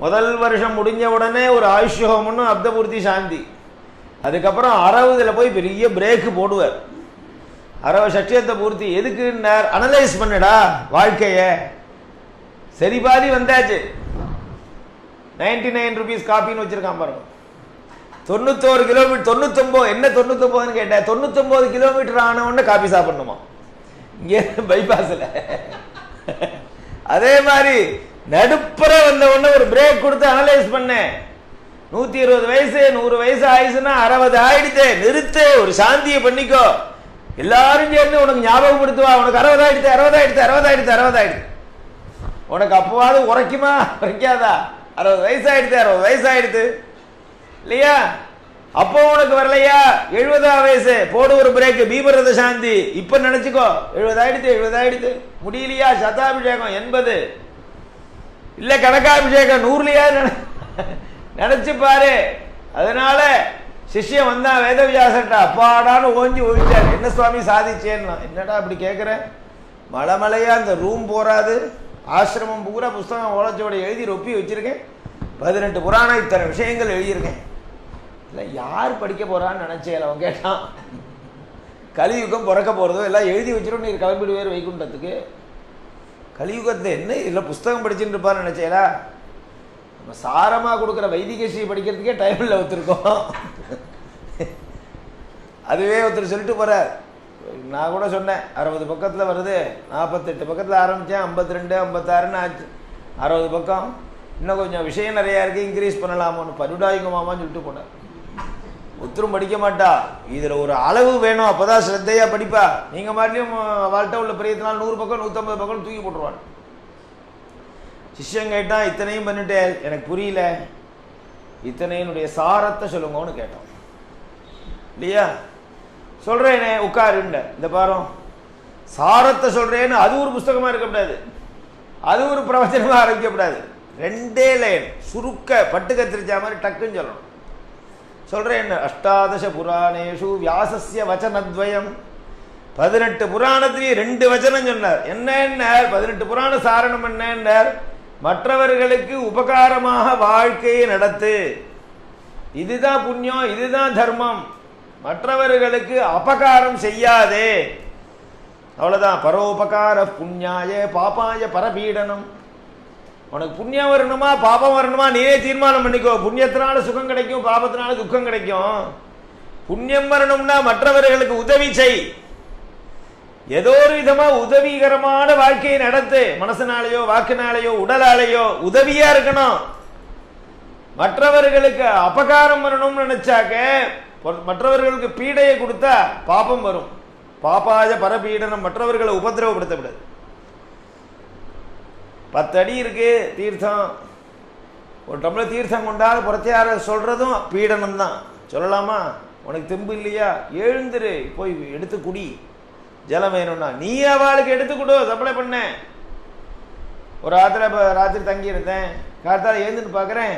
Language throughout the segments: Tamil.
முதல் வருஷம் முடிஞ்ச உடனே ஒரு ஆயுஷ்யோகம்னு அப்தபூர்த்தி சாந்தி. அதுக்கப்புறம் 60ல் போய் பெரிய பிரேக்கு போடுவார். 60 சட்சியத்தை பூர்த்தி எதுக்குன்னார், அனலைஸ் பண்ணுடா வாழ்க்கைய. சரி பாதி வந்தாச்சு. 99 rupees காப்பின்னு வச்சிருக்கான் பாருங்க. 91 கிலோமீட்டர் 99 என்ன 99ன்னு கேட்டேன். 99 கிலோமீட்டர் ஆன உடனே காப்பி சாப்பிடணுமா இங்கே பைபாஸில். அதே மாதிரி நடுப்புற வந்த உடனே ஒரு பிரேக் கொடுத்து அனலைஸ் பண்ணேன். 120 வயசு 100 வயசு ஆயிடுச்சுன்னா 60 ஆயிடுச்சு, நிறுத்து, ஒரு சாந்தியை பண்ணிக்கோ. எல்லாரும் சேர்ந்து உனக்கு ஞாபகப்படுத்துவா, உனக்கு 60 ஆயிடுச்சு 60 ஆயிடுச்சு 60 ஆயிடுச்சு 60 ஆயிடுச்சு. உனக்கு அப்போவாது உரைக்குமா உரைக்காதா? 60 வயசு ஆயிடுச்சு 60 வயசு ஆயிடுச்சு இல்லையா? அப்போ உனக்கு வரலையா? 70 வயசு போடு ஒரு பிரேக், பீமரத சாந்தி. இப்ப நினைச்சுக்கோ 70 ஆயிடுச்சு 70 ஆயிடுச்சு. முடியலையா? சதாபிஷேகம் 80 இல்ல கனகாபிஷேகம் 100லயா நினைச்சு பாரு. அதனால சிஷ்யம் வந்தா வேதவியாசட்டா அப்பாடான்னு ஓஞ்சி ஒழிச்சார். என்ன சுவாமி சாதிச்சேன்னா, என்னடா அப்படி கேட்குற? மலைமலையா அந்த ரூம் போறாது, ஆசிரமம் பூரா புஸ்தகம் ஓலச்சோட எழுதி ரொப்பி வச்சிருக்கேன். 18 புராணம் இத்தனை விஷயங்கள் எழுதியிருக்கேன். இல்லை யார் படிக்க போறான்னு நினைச்சேன். அவன் கேட்டான், கலியுகம் பிறக்க போறதோ எல்லாம் எழுதி வச்சிடும், நீ கிளம்பிடுவேர் வைகுண்டத்துக்கு. கலியுகத்தை என்ன இல்லை புஸ்தகம் படிச்சுட்டு இருப்பான்னு நினைச்சேடா. நம்ம சாரமாக கொடுக்குற வைதிக ஸ்ரீ படிக்கிறதுக்கே டைம் இல்லை ஒருத்தருக்கோம். அதுவே ஒருத்தர் சொல்லிட்டு போறார். நான் கூட சொன்னேன் 60 பக்கத்தில் வருது, 48 பக்கத்தில் ஆரம்பித்தேன், 52 56ன்னு ஆச்சு, 60 பக்கம். இன்னும் கொஞ்சம் விஷயம் நிறையா இருக்குது, இன்க்ரீஸ் பண்ணலாமோன்னு பருடாயுங்க மாமான்னு சொல்லிட்டு போனார். ஒருத்தரும் படிக்க மாட்டா, இதில் ஒரு அளவு வேணும், அப்போதான் ஸ்ரத்தையாக படிப்பா. நீங்கள் மாதிரியும் வாழ்க்கை உள்ள பிரியத்தினால் 100 பக்கம் 150 பக்கம் தூக்கி போட்டுருவான். சிஷ்யம் கேட்டான், இத்தனையும் பண்ணிட்டேன் எனக்கு புரியல, இத்தனையினுடைய சாரத்தை சொல்லுங்கன்னு கேட்டோம் இல்லையா? சொல்றேனே உட்காருண்ட, இந்த பாரு சாரத்தை சொல்றேன்னு அது ஒரு புஸ்தகமா இருக்கக்கூடாது, அது ஒரு பிரவச்சனமா ஆரம்பிக்கப்படாது. 2 லைன் சுருக்க பட்டு கத்திரிச்சா மாதிரி டக்குன்னு சொல்லணும். சொல்றேன், அஷ்டாதச புராணேஷு வியாசஸ்ய வச்சனத்வயம். 18 புராணத்திலேயே 2 வச்சனம் சொன்னார். என்ன 18 புராண சாரணம் என்ன? மற்றவர்களுக்கு உபகாரமாக வாழ்க்கையை நடத்து, இதுதான் புண்ணியம், இதுதான் தர்மம். மற்றவர்களுக்கு அபகாரம் செய்யாதே, அவ்வளவுதான். பரோபகார புண்ணியாய பாபாய பரபீடனம். உனக்கு புண்ணியம் வரணுமா பாபம் வரணுமா நீயே தீர்மானம் பண்ணிக்கோ. புண்ணியத்தினால சுகம் கிடைக்கும், பாபத்தினால துக்கம் கிடைக்கும். புண்ணியம் வரணும்னா மற்றவர்களுக்கு உதவி செய், ஏதோ ஒரு விதமா உதவிகரமான வாழ்க்கையை நடத்து. மனசனாலேயோ வாக்குனாலேயோ உடலாலேயோ உதவியா இருக்கணும். மற்றவர்களுக்கு அபகாரம் வரணும்னு நினைச்சாக்க, மற்றவர்களுக்கு பீடையை கொடுத்தா பாபம் வரும். பாபாய பரபீடனம், மற்றவர்களை உபதிரவப்படுத்தக்கூடாது. 10 அடி இருக்கு தீர்த்தம், ஒரு டம்ளர் தீர்த்தம் கொண்டால் புறத்தையார சொல்றதும் பீடனம் தான். சொல்லலாமா? உனக்கு தெம்பு இல்லையா, எழுந்துரு போய் எடுத்து குடி. ஜலம் வேணும்னா நீ அவளுக்கு எடுத்து கொடு, சப்ளை பண்ண. ஒரு ராத்திரி தங்கி இருந்தேன், காத்தால எழுந்துன்னு பார்க்குறேன்,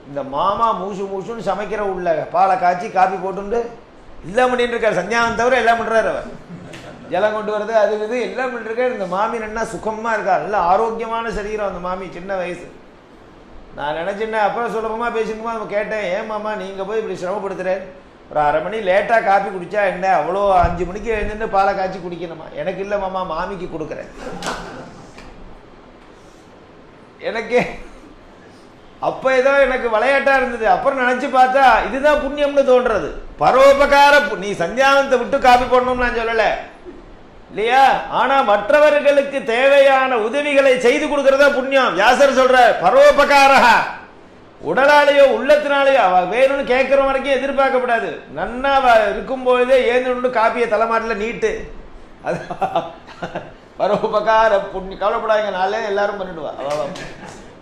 இந்த மாமா மூசுன்னு சமைக்கிற உள்ள பாலை காய்ச்சி காப்பி போட்டுண்டு எல்லாம் பண்ணிட்டு இருக்காரு. சந்தியானம் தவிர எல்லாம் பண்றாரு அவர். ஜலம் கொண்டு வருது, அது இது எல்லாம் பண்ணிட்டு இருக்காரு. இந்த மாமி என்ன சுகமா இருக்கா, நல்ல ஆரோக்கியமான சரீரம் அந்த மாமி, சின்ன வயசு. நான் நினைச்சேன் அப்புறம் சுலபமா பேசணுமா கேட்டேன், ஏன் மாமா நீங்க போய் இப்படி சிரமப்படுத்துறேன், ஒரு 1/2 மணி லேட்டா காப்பி குடிச்சா என்ன, அவ்வளோ 5 மணிக்கு எழுந்துட்டு பாலை காய்ச்சி குடிக்கணுமா? எனக்கு இல்லை மாமா, மாமிக்கு கொடுக்குறேன். எனக்கு அப்ப ஏதோ எனக்கு விளையாட்டா இருந்தது. அப்புறம் நினைச்சு பார்த்தா இதுதான் புண்ணியம்னு தோன்றது. பரோபகார, நீ சந்தியானத்தை விட்டு காப்பி போடணும்னு நான் சொல்லல இல்லையா, ஆனா மற்றவர்களுக்கு தேவையான உதவிகளை செய்து கொடுக்கறதா புண்ணியம். வியாசர் சொல்ற பரோபகாரா, உடலாலேயோ உள்ளத்தினாலேயோ அவ வேணும்னு கேட்கிற வரைக்கும் எதிர்பார்க்கப்படாது. நன்னா இருக்கும்போதே ஏந்து காப்பியை தலைமாட்டில் நீட்டு, அது பரோபகார புண்ணியம். கவலைப்படாதீங்க, நாளே எல்லாரும் பண்ணிடுவா.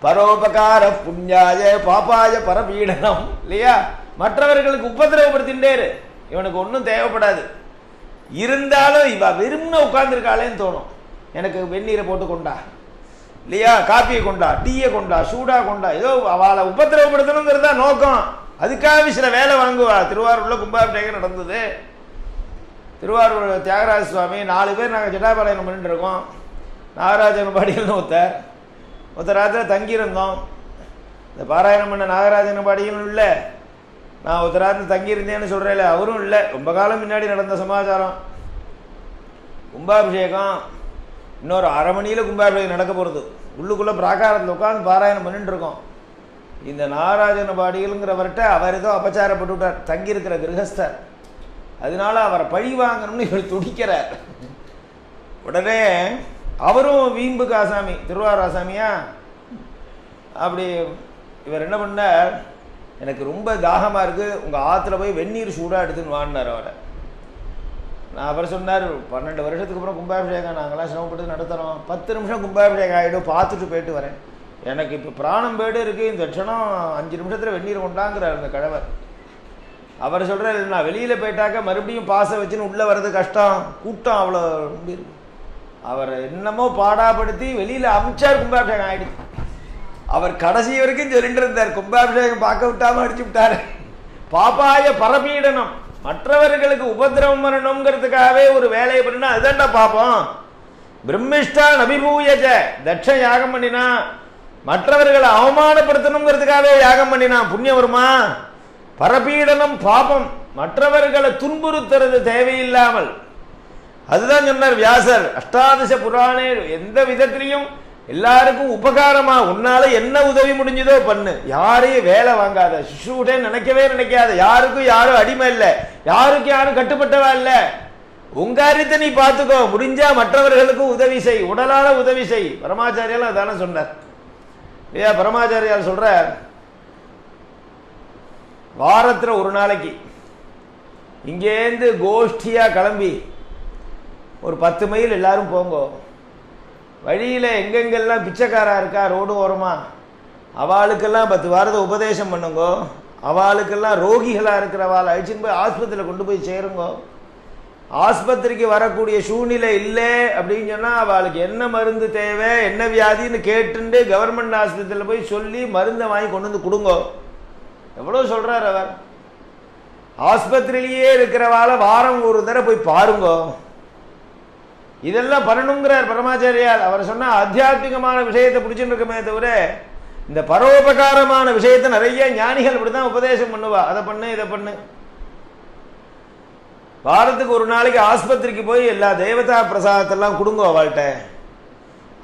பரோபகார புண்ணியாய பாப்பாய பரபீடனம் இல்லையா? மற்றவர்களுக்கு உபதிரவப்படுத்தின்றேரு, இவனுக்கு ஒன்றும் தேவைப்படாது. இருந்தாலும் இவ விரும்பின உட்கார்ந்துருக்காளேன்னு தோணும். எனக்கு வெந்நீரை போட்டு கொண்டா இல்லையா, காப்பியை கொண்டா, டீயை கொண்டா, சூடா கொண்டா, ஏதோ அவளை உபதிரவப்படுத்தணுங்கிறதா நோக்கம். அதுக்காக சில வேலை வாங்குவா. திருவாரூர்ல கும்பாபிஷேகம் நடந்தது. திருவாரூர் தியாகராஜ சுவாமி 4 பேர் நாங்கள் ஜட்டாபாளையம் பண்ணிட்டு இருக்கோம். நாகராஜன் பாடியல்னு ஒருத்தர் ராத்திரி தங்கியிருந்தோம். இந்த பாராயணம் பண்ண நாகராஜன பாடியும் இல்லை, நான் ஒருத்தராத்து தங்கியிருந்தேன்னு சொல்கிறேன், அவரும் இல்லை. ரொம்ப காலம் முன்னாடி நடந்த சமாச்சாரம். கும்பாபிஷேகம் இன்னொரு அரை மணியில் கும்பாபிஷேகம் நடக்க போகிறது. உள்ளுக்குள்ளே பிராகாரத்தில் உட்காந்து பாராயணம் பண்ணிட்டு இருக்கோம். இந்த நாகராஜன பாடிகள்ங்கிறவர்கிட்ட அவர் ஏதோ அபச்சாரப்பட்டு விட்டார், தங்கியிருக்கிற கிரகஸ்தர். அதனால அவரை பழி வாங்கணும்னு இவர் துடிக்கிறார். உடனே அவரும் வீம்புக்கு ஆசாமி, திருவாரூர் ஆசாமியா, அப்படி இவர் என்ன பண்ணார், எனக்கு ரொம்ப தாகமாக இருக்குது, உங்கள் ஆற்றுல போய் வெந்நீர் சூடாக எடுத்துன்னு வாங்கினார் அவரை. நான் அவர் சொன்னார், 12 வருஷத்துக்கு அப்புறம் கும்பாபிஷேகம் நாங்களாம் சிரமப்பட்டு நடத்துகிறோம், 10 நிமிஷம் கும்பாபிஷேகம் ஆகிடும், பார்த்துட்டு போயிட்டு வரேன், எனக்கு இப்போ பிராணம் போய்ட்டு இருக்குது, இந்த க்ஷணம் 5 நிமிஷத்தில் வெந்நீர் கொண்டாங்கிறார் அந்த கழவர். அவர் சொல்கிறார், நான் வெளியில் போயிட்டாக்க மறுபடியும் பாச வச்சுன்னு உள்ளே வர்றது கஷ்டம், கூட்டம் அவ்வளோ ரொம்ப இருக்கு. அவர் என்னமோ பாடாப்படுத்தி வெளியில் அமிச்சார், கும்பாபிஷேகம் ஆகிடுச்சு. அவர் கடைசி வரைக்கும் சொல்லிட்டு இருந்தார், கும்பாபிஷேகம் பார்க்க விட்டாமல் அடிச்சு விட்டார். பாப்பாய பரபீடனம், மற்றவர்களுக்கு உபதிரவம் வரணுங்கிறதுக்காகவே ஒரு வேலையை பண்ணினா அதுதான்டா பாப்போம். பிரம்மிஷ்டா நபிபூயஜ, தட்ச யாகம் பண்ணினா மற்றவர்களை அவமானப்படுத்தணுங்கிறதுக்காகவே யாகம் பண்ணினா புண்ணியம் வருமா? பரபீடனம் பாபம், மற்றவர்களை துன்புறுத்துறது தேவையில்லாமல். அதுதான் சொன்னார் வியாசர் அஷ்டாதச புராணே. எந்த விதத்திலையும் எல்லாருக்கும் உபகாரமா, உன்னால என்ன உதவி முடிஞ்சதோ பண்ணு, யாரையும் வேலை வாங்காத, சிசுடே நினைக்கவே நினைக்காத, யாருக்கும் யாரும் அடிமை இல்லை, யாருக்கும் யாரும் கட்டுப்பட்டவா இல்லை, உங்க அறித்த நீ பார்த்துக்கோ, முடிஞ்சா மற்றவர்களுக்கும் உதவி செய், உடலால உதவி செய். பரமாச்சாரியால் அதான சொன்னார் இல்லையா? பரமாச்சாரியால் சொல்றார், வாரத்துல ஒரு நாளைக்கு இங்கேருந்து கோஷ்டியா கிளம்பி ஒரு 10 மைல் எல்லாரும் போங்கோ. வழியில் எங்கெங்கெல்லாம் பிச்சைக்காரா இருக்கா ரோடு ஓரமா, அவளுக்கெல்லாம் 10 வாரத்தை உபதேசம் பண்ணுங்கோ. அவளுக்கெல்லாம் ரோகிகளாக இருக்கிறவாள் அழிச்சுன்னு போய் ஆஸ்பத்திரியில் கொண்டு போய் சேருங்கோ. ஆஸ்பத்திரிக்கு வரக்கூடிய சூழ்நிலை இல்லை அப்படின்னு சொன்னால் அவளுக்கு என்ன மருந்து தேவை, என்ன வியாதின்னு கேட்டுண்டு கவர்மெண்ட் ஆஸ்பத்திரியில் போய் சொல்லி மருந்தை வாங்கி கொண்டு வந்து கொடுங்கோ. எவ்வளோ சொல்கிறார் அவர். ஆஸ்பத்திரியிலேயே இருக்கிறவாளை வாரம் ஒரு தடவை போய் பாருங்கோ. இதெல்லாம் பண்ணணுங்கிறார் பரமாச்சாரியால். அவர் சொன்ன ஆத்தியாத்மிகமான விஷயத்தை பிடிச்சுட்டு இருக்கமே தவிர இந்த பரோபகாரமான விஷயத்தை நிறைய ஞானிகள் இப்படிதான் உபதேசம் பண்ணுவா. அதை பண்ணு இதை பண்ணு. வாரத்துக்கு ஒரு நாளைக்கு ஆஸ்பத்திரிக்கு போய் எல்லா தேவதா பிரசாதத்தெல்லாம் கொடுங்க அவள்கிட்ட.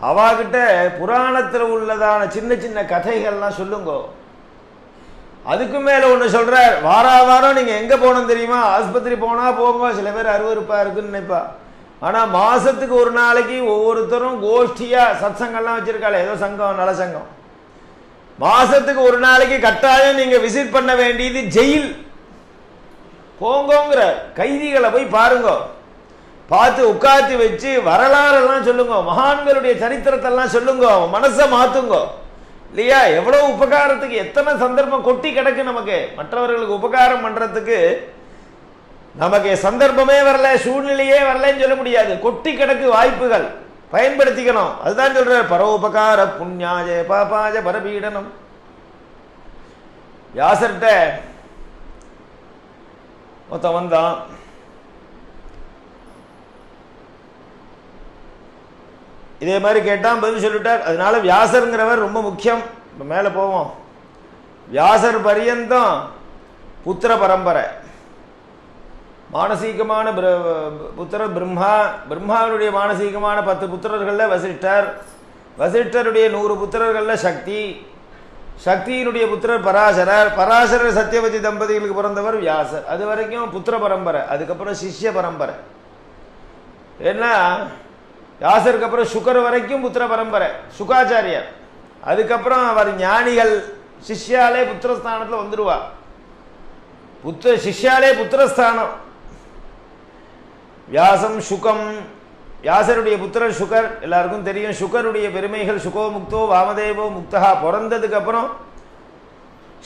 அவகிட்ட புராணத்தில் உள்ளதான சின்ன சின்ன கதைகள்லாம் சொல்லுங்கோ. அதுக்கு மேல ஒன்று சொல்றார், வாரம் நீங்க எங்க போகணும் தெரியுமா? ஆஸ்பத்திரி போனா போங்க, சில பேர் அருவருப்பா இருக்குன்னு நினைப்பா. ஆனா மாசத்துக்கு ஒரு நாளைக்கு ஒவ்வொருத்தரும் கோஷ்டியா சத்சங்கம்லாம் வச்சிருக்காள், ஏதோ சங்கம் நல சங்கம். மாசத்துக்கு ஒரு நாளைக்கு கட்டாயம் நீங்க விசிட் பண்ண வேண்டியது ஜெயில். போங்கோங்கிற கைதிகளை போய் பாருங்க, பார்த்து உட்காந்து வச்சு வரலாறெல்லாம் சொல்லுங்க, மகான்களுடைய சரித்திரத்தெல்லாம் சொல்லுங்க, மனசை மாத்துங்க இல்லையா? எவ்வளவு உபகாரத்துக்கு எத்தனை சந்தர்ப்பம் கொட்டி கிடக்கு நமக்கு. மற்றவர்களுக்கு உபகாரம் பண்றதுக்கு நமக்கு சந்தர்ப்பமே வரல, சூழ்நிலையே வரலன்னு சொல்ல முடியாது. கொட்டி கிடக்கு வாய்ப்புகள், பயன்படுத்திக்கணும். அதுதான் சொல்ற பரோபகார புண்ணியாஜ பாபாஜ பரபீடனம். வியாசர்கிட்ட மொத்தம் வந்தான். இதே மாதிரி கேட்டான், பதில் சொல்லிட்டார். அதனால வியாசருங்கிறவர் ரொம்ப முக்கியம். இப்போ மேலே போவோம். வியாசர் பரியந்தம் புத்திர பரம்பரை, மானசீகமான புத்திரர் பிரம்மா, பிரம்மாவுடைய மானசீகமான 10 புத்திரர்களில் வசிஷ்டர், வசிஷ்டருடைய 100 புத்திரர்களில் சக்தி, சக்தியினுடைய புத்திரர் பராசரர், பராசரர் சத்தியவதி தம்பதிகளுக்கு பிறந்தவர் வியாசர். அது வரைக்கும் புத்திர பரம்பரை. அதுக்கப்புறம் சிஷ்ய பரம்பரை. ஏன்னா வியாசருக்கு அப்புறம் சுகர் வரைக்கும் புத்திர பரம்பரை, சுகாச்சாரியர். அதுக்கப்புறம் அவர் ஞானிகள் சிஷ்யாலே புத்திரஸ்தானத்தில் வந்துடுவா. சிஷ்யாலே புத்திரஸ்தானம். வியாசம் சுகம், வியாசருடைய புத்திரர் சுகர் எல்லாருக்கும் தெரியும். சுகருடைய பெருமைகள், சுகோ முக்தோ வாமதேவோ முக்தா. பிறந்ததுக்கு அப்புறம்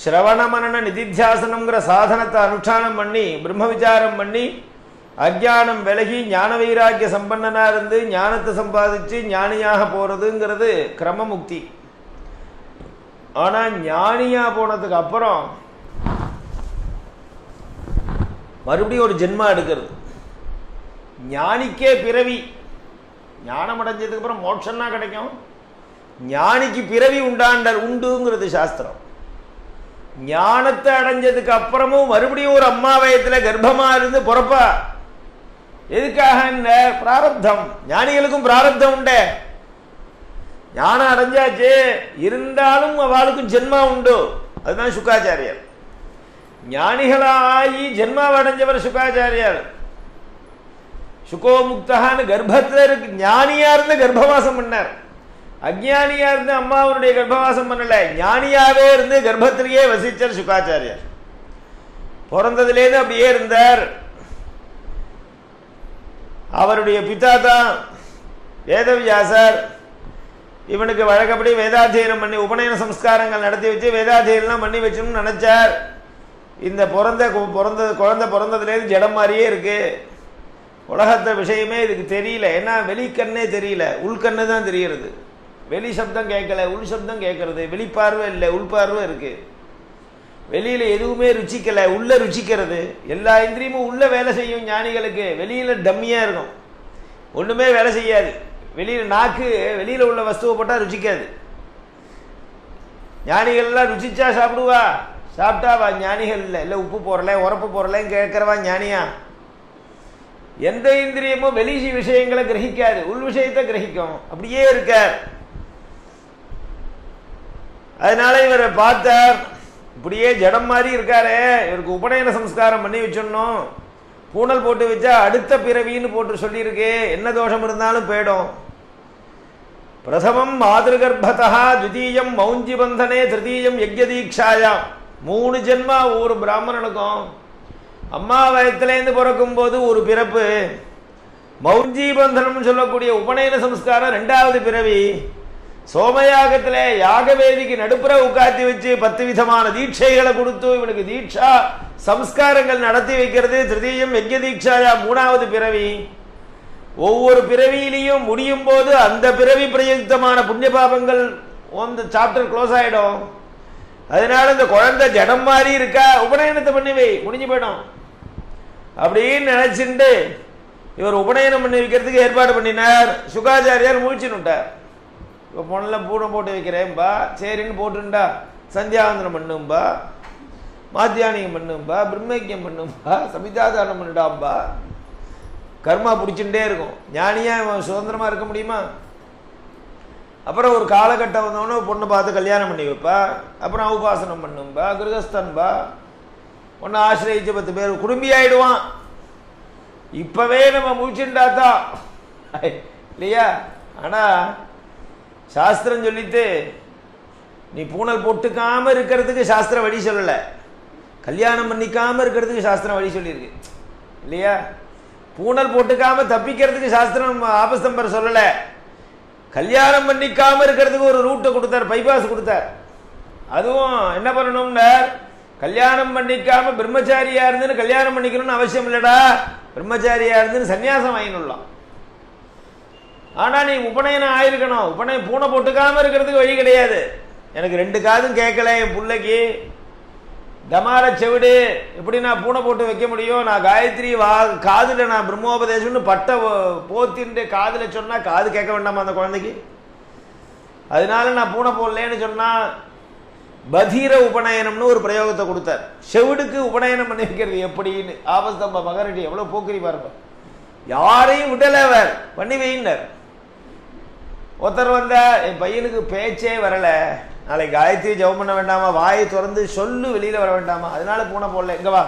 ஸ்ரவண மனன நிதித்தியாசனம்ங்கிற சாதனத்தை அனுஷ்டானம் பண்ணி பிரம்ம விசாரம் பண்ணி அஜ்ஞானம் விலகி ஞான வைராக்கிய சம்பன்னனா இருந்து ஞானத்தை சம்பாதிச்சு ஞானியாக போறதுங்கிறது கிரமமுக்தி. ஆனா ஞானியா போனதுக்கு அப்புறம் மறுபடியும் ஒரு ஜென்மா எடுக்கிறது. ஞானிக்கே பிறவி. ஞானம் அடைஞ்சதுக்கு அப்புறம் மோட்சம்னா கிடைக்கும். ஞானிக்கு பிறவி உண்டுங்கிறது சாஸ்திரம். ஞானத்தை அடைஞ்சதுக்கு அப்புறமும் மறுபடியும் ஒரு அம்மா வயத்துல கர்ப்பமா இருந்து பிறப்பா. எதுக்காக? பிராரப்தம். ஞானிகளுக்கும் பிராரப்தம் உண்டு. ஞானம் அடைஞ்சாச்சு, இருந்தாலும் அவளுக்கும் ஜென்மா உண்டு. அதுதான் சுக்காச்சாரியார். ஞானிகளாகி ஜென்மாவை அடைஞ்சவர் சுக்காச்சாரியார். சுகோ முக்தகான்னு கர்ப்பத்தில் இருக்கு. ஞானியா இருந்து கர்ப்பவாசம் பண்ணார். அஜ்ஞானியா இருந்து அம்மாவனுடைய கர்ப்பவாசம் பண்ணல, ஞானியாவே இருந்து கர்ப்பத்திலேயே வசிச்சார் சுக்காச்சாரியார். பிறந்ததுலேருந்து அப்படியே இருந்தார். அவருடைய பிதா தான் வேதவியாசர். இவனுக்கு வழக்கப்படி வேதாத்தியனம் பண்ணி உபநயன சம்ஸ்காரங்கள் நடத்தி வச்சு வேதாத்தியனம் பண்ணி வச்சோம்னு நினைச்சார். இந்த குழந்தை பிறந்ததுலேருந்து ஜடம் மாதிரியே இருக்கு. உலகத்தை விஷயமே இதுக்கு தெரியல. ஏன்னா வெளிக்கண்ணே தெரியல, உள்கண்ணு தான் தெரிகிறது. வெளி சப்தம் கேட்கல, உள் சப்தம் கேட்கறது. வெளிப்பார்வை இல்லை, உள்பார்வை இருக்கு. வெளியில எதுவுமே ருச்சிக்கல, உள்ள ருச்சிக்கிறது. எல்லா இந்திரியமும் உள்ள வேலை செய்யும் ஞானிகளுக்கு. வெளியில டம்மியா இருக்கும், ஒண்ணுமே வேலை செய்யாது. வெளியில நாக்கு வெளியில உள்ள வஸ்துவை போட்டா ருச்சிக்காது. ஞானிகள்லாம் ருச்சிச்சா சாப்பிடுவா? சாப்பிட்டாவா? ஞானிகள் இல்லை. இல்லை உப்பு போறல உரப்பு போறலன்னு கேட்கறவா ஞானியா? எந்த இந்திரியமும் வெளி விஷயங்களை கிரகிக்காது, உள் விஷயத்தை கிரகிக்கும். அப்படியே இருக்கார். அதனால இவரை பார்த்தார், இப்படியே ஜடம் மாதிரி இருக்காரு, இவருக்கு உபநயன சம்ஸ்காரம் பண்ணி வச்சிடணும். பூனல் போட்டு வச்சா அடுத்த பிறவின்னு போட்டு சொல்லியிருக்கு. என்ன தோஷம் இருந்தாலும் போயிடும். பிரதமம் மாதிருகர்ப்பதா, துதியம் மௌஞ்சி பந்தனே, திருத்தீயம் யஜ்ஞதீக்ஷாயாம். 3 ஜென்மா ஒரு பிராமணனுக்கும். அம்மா வயத்திலேருந்து பிறக்கும் போது ஒரு பிறப்பு. மௌஞ்சி பந்தனம் சொல்லக்கூடிய உபநயன சம்ஸ்காரம் 2வது பிறவி. சோமயாகத்திலே யாகவேதிக்கு நடுப்புற உட்காத்தி வச்சு 10 விதமான தீட்சைகளை கொடுத்து இவனுக்கு தீட்சா சம்ஸ்காரங்கள் நடத்தி வைக்கிறது. திருத்தீயம் யஜ்ஞ தீட்சாயா 3வது பிறவி. ஒவ்வொரு பிறவியிலையும் முடியும் போது அந்த பிறவி பிரயுக்தமான புண்ணிய பாபங்கள் சாப்டர் க்ளோஸ் ஆயிடும். அதனால இந்த குழந்தை ஜடம் மாதிரி இருக்கா, உபநயனத்தை பண்ணி வை, முடிஞ்சு போயிடும் அப்படின்னு நினைச்சுட்டு இவர் உபநயனம் பண்ணி வைக்கிறதுக்கு ஏற்பாடு பண்ணினார். சுகாச்சாரியார் முழிச்சுன்னுட்டார். இப்போ பொண்ணெல்லாம் பூனை போட்டு வைக்கிறேன்பா, சரின்னு போட்டுண்டா. சந்தியாவந்தனம் பண்ணும்பா, மாத்தியானியம் பண்ணும்பா, பிரம்மக்கியம் பண்ணும்பா, சமிதாதானம் பண்ணிடாம்பா. கர்மா பிடிச்சுட்டே இருக்கும். ஞானியா சுதந்திரமா இருக்க முடியுமா? அப்புறம் ஒரு காலகட்டம் வந்தோன்னு பொண்ணை பார்த்து கல்யாணம் பண்ணி வைப்பா. அப்புறம் உபாசனம் பண்ணும்பா, கிரகஸ்தன்பா, ஒன்று ஆசிரியச்சு 10 பேர் குடும்பி ஆயிடுவான். இப்பவே நம்ம முழிச்சுட்டாதான் இல்லையா? ஆனா சாஸ்திரம் சொல்லிட்டு நீ பூனல் போட்டுக்காம இருக்கிறதுக்கு சாஸ்திரம் வழி சொல்லல, கல்யாணம் பண்ணிக்காம இருக்கிறதுக்கு சாஸ்திரம் வழி சொல்லியிருக்கு இல்லையா? பூனல் போட்டுக்காம தப்பிக்கிறதுக்கு சாஸ்திரம் ஆபஸ்தம்பர் சொல்லல, கல்யாணம் பண்ணிக்காம இருக்கிறதுக்கு ஒரு ரூட்டை கொடுத்தார், பைபாஸ் கொடுத்தார். அதுவும் என்ன பண்ணணும்னா, கல்யாணம் பண்ணிக்காம பிரம்மச்சாரியா இருந்துன்னு கல்யாணம் பண்ணிக்கணும்னு அவசியம் இல்லடா, பிரம்மச்சாரியா இருந்துன்னு சன்னியாசம் வாங்கிடலாம். ஆனா நீ உபநயனம் ஆயிருக்கணும். பூனை போட்டுக்காம இருக்கிறதுக்கு வழி கிடையாது. எனக்கு 2 காதும் கேட்கல, என் பிள்ளைக்கு தமார செவிடு, எப்படி நான் பூனை போட்டு வைக்க முடியும்? நான் காயத்ரி காதுல நான் பிரம்மோபதேசம்னு பட்ட போத்தின் காதுல சொன்னா காது கேட்க வேண்டாமா அந்த குழந்தைக்கு? அதனால நான் பூனை போடலன்னு சொன்னா பதீர உபநயனம்னு ஒரு பிரயோகத்தை கொடுத்தார். செவிடுக்கு உபநயனம் பண்ணி வைக்கிறது எப்படின்னு ஆபஸ்தம்ப மகரிஷி எவ்வளவு போக்கிரி பாருங்க. யாரையும் விடல, அவர் பண்ணி வையினர். ஒருத்தர் வந்தா, என் பையனுக்கு பேச்சே வரல, நாளைக்கு காயத்ரி ஜெபம் பண்ண வேண்டாமா, வாயை திறந்து சொல்லு வெளியில வர வேண்டாமா, அதனால பூனை போடல. எங்க வா,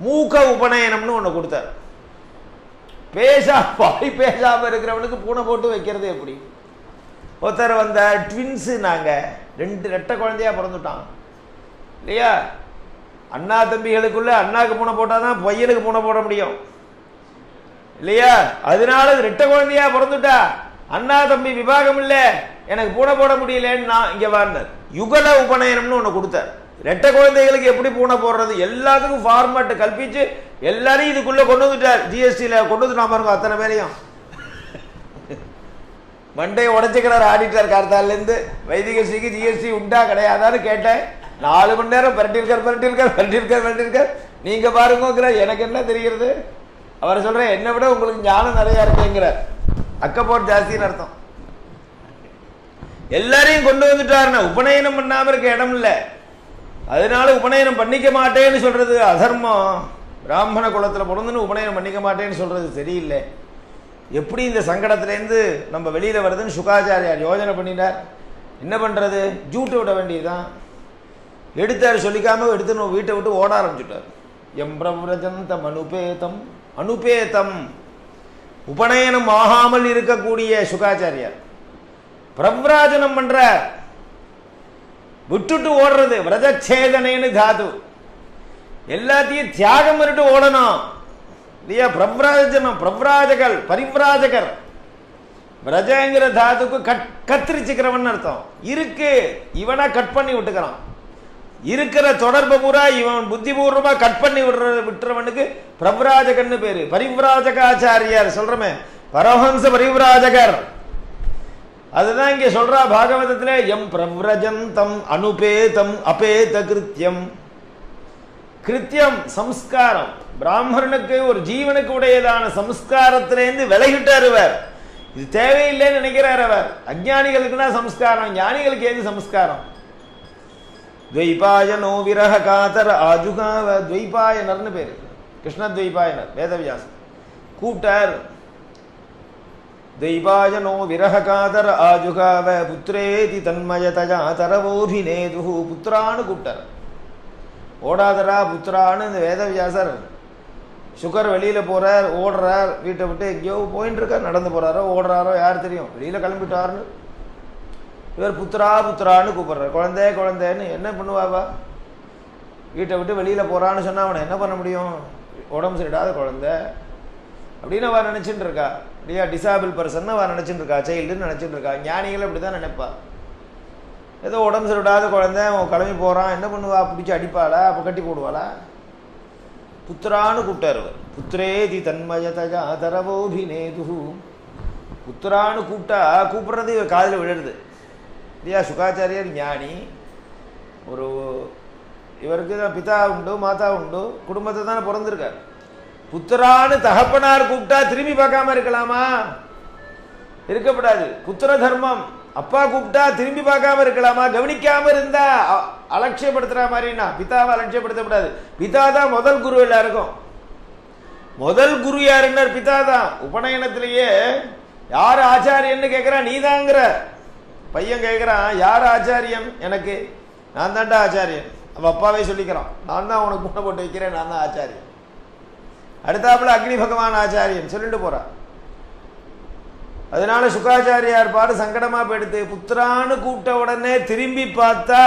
மூக்க உபநயனம்னு ஒண்ணு கொடுத்தார். வாய் பேசாம இருக்கிறவனுக்கு பூனை போட்டு வைக்கிறது எப்படி? ஒருத்தர் வந்த ட்வின்ஸு, நாங்க 2 ரெட்டை குழந்தையா பிறந்துட்டான் இல்லையா? அண்ணா தம்பிகளுக்குள்ள அண்ணாக்கு பூனை போட்டாதான் பையனுக்கு பூனை போட முடியும் இல்லையா? அதனால ரெட்டை குழந்தையா பிறந்துட்டா, அண்ணா தம்பி விவாகம் இல்ல, எனக்கு பூனை போட முடியலன்னு நான் இங்க வாழ்ந்தார். யுகல உபநயனம்னு ஒண்ணு கொடுத்தார். ரெட்டை குழந்தைகளுக்கு எப்படி பூனை போடுறது, எல்லாத்துக்கும் ஃபார்மேட் கல்பிச்சு எல்லாரையும் இதுக்குள்ள கொண்டு வந்துட்டார். ஜிஎஸ்டியில கொண்டு வந்துட்டான் பாருங்க அத்தனை பேரையும். மண்டையை உடைச்சுக்கிறார் ஆடிட்டர் கார்த்தால இருந்து. வைதிக ஸ்ரீக்கு ஜிஎஸ்டி உண்டா கிடையாதான்னு கேட்டேன். 4 மணி நேரம் பரட்டிருக்கார். நீங்க பாருங்க, எனக்கு என்ன தெரிகிறது? அவர் சொல்ற, என்னை விட உங்களுக்கு ஞானம் நிறைய இருக்குங்கிறார். அக்கப்போட் ஜாஸ்தின்னு அர்த்தம். எல்லாரையும் கொண்டு வந்துட்டாருன்னா உபநயனம் பண்ணாம இருக்க இடம் இல்ல. அதனால உபநயனம் பண்ணிக்க மாட்டேன்னு சொல்றது அதர்மம். பிராமண குலத்தில் பிறந்துன்னு உபநயனம் பண்ணிக்க மாட்டேன்னு சொல்றது சரியில்லை. எப்படி இந்த சங்கடத்திலேருந்து நம்ம வெளியில வருதுன்னு சுகாச்சாரியார் யோஜனை பண்ணினார். என்ன பண்றது, ஜூட்டு விட வேண்டியதுதான். எடுத்தார், சொல்லிக்காம எடுத்து வீட்டை விட்டு ஓட ஆரம்பிச்சுட்டார். எம் பிரவ்ரஜந்தம் அனுபேதம் அனுபேதம், உபநயனம் ஆகாமல் இருக்கக்கூடிய சுகாச்சாரியார் பிரவ்ராஜனம் பண்றார். விட்டுட்டு ஓடுறது விரதச்சேதனைன்னு தாது, எல்லாத்தையும் தியாகம் பண்ணிட்டு ஓடணும் இல்லையா. பிரவ்ராஜனம், பிரவ்ராஜகர், பரிவ்ராஜகர். விரஜங்கிற தாதுக்கு கத்திரிச்சுக்கிறவன் அர்த்தம். இருக்கு, இவனா கட் பண்ணி விட்டுக்கிறான். இருக்கிற தொடர்பு பூரா இவன் புத்திபூர்வமா கட் பண்ணி விட்டுறவனுக்கு பிரவ்ராஜகன்னு பேரு. பரிவ்ராஜகாச்சாரியார் சொல்றமே, பரமஹம்ச பரிவ்ராஜகர். அதுதான் இங்க சொல்றா பாகவதத்திலே, எம் பிரவ்ரஜந்தம் அனுபேதம் அபேத கிருத்தியம். கிருத்தியம் சம்ஸ்காரம். பிராமணனுக்கு ஒரு ஜீவனுக்கு உடையதான சம்ஸ்காரத்திலேருந்து விலகிட்டார் அவர். இது தேவையில்லைன்னு நினைக்கிறார் அவர். அஞ்ஞானிகளுக்குன்னா சம்ஸ்காரம், ஞானிகளுக்கு ஏது சம்ஸ்காரம்? துவைபாயனோ விரஹ காதர ஆஜுகாவ. துவைபாயனர்னு பேரு, கிருஷ்ண துவைபாயனர். வேதவியாசன் கூட்டார். துவைபாயனோ விரஹ காதர ஆஜுகாவ புத்திரேதி தன்மயதயா தரவோபிநேது. புத்திரான்னு கூப்பிட்டார். ஓடாதரா புத்திரான்னு இந்த வேதவியாசர். சுகர் வெளியில போறார், ஓடுறார், வீட்டை விட்டு எங்கேயோ போயிட்டு இருக்கார். நடந்து போறாரோ ஓடுறாரோ யார் தெரியும், வெளியில கிளம்பிட்டாருன்னு இவர் புத்திரா புத்திரான்னு கூப்பிடுறார். குழந்தை குழந்தைன்னு. என்ன பண்ணுவாவா, வீட்டை விட்டு வெளியில போறான்னு சொன்னா அவனை என்ன பண்ண முடியும்? உடம்பு சரியிடாத குழந்தை அப்படின்னு அவ நினைச்சுட்டு இருக்கா இல்லையா. டிசாபிள் பர்சன் அவ நினைச்சுட்டு இருக்கா, சைல்டுன்னு நினைச்சுட்டு இருக்கா. ஞானிகள் அப்படிதான் நினைப்பா. ஏதோ உடம்பு சரியிடாத குழந்தை அவன் கிளம்பி போறான், என்ன பண்ணுவா? பிடிச்சி அடிப்பாளா, அப்ப கட்டி போடுவாளா? புத்திரான்னு கூப்பிட்டார் அவர். புத்திரேதி தன்மயதயா தரவோபிநேது. புத்திரான்னு கூப்பிடுறது இவர் காதில் விழுறது இல்லையா. சுகாச்சாரியர் ஞானி. ஒரு இவருக்கு தான் பிதா உண்டு, மாதா உண்டு, குடும்பத்தை தானே பிறந்திருக்கார். புத்திரான்னு தகப்பனார் கூப்பிட்டா திரும்பி பார்க்காம இருக்கலாமா? இருக்கப்படாது. புத்திர தர்மம். அப்பா கூப்பிட்டா திரும்பி பார்க்காம இருக்கலாமா? கவனிக்காம இருந்தா அலட்சியப்படுத்துற மாதிரின்னா பிதாவை அலட்சியப்படுத்தக்கூடாது. பிதா தான் முதல் குரு. எல்லாருக்கும் முதல் குரு யாருன்னா பிதா தான். உபநயனத்திலேயே யார் ஆச்சாரியன்னு கேட்கிறான், நீதாங்கிற. பையன் கேட்கிறான், யார் ஆச்சாரியன்? எனக்கு, நான் தான்டா ஆச்சாரியன். அவ அப்பாவே சொல்லிக்கிறான், நான் தான் உனக்கு முன்ன போட்டு வைக்கிறேன், நான் தான் ஆச்சாரியன். அடுத்தாப்புல அக்னி பகவான் ஆச்சாரியன் சொல்லிட்டு போறான். அதனால சுகாச்சாரியார் பாடு சங்கடமா போயிடுத்து. புத்திரான்னு கூப்பிட்ட உடனே திரும்பி பார்த்தா,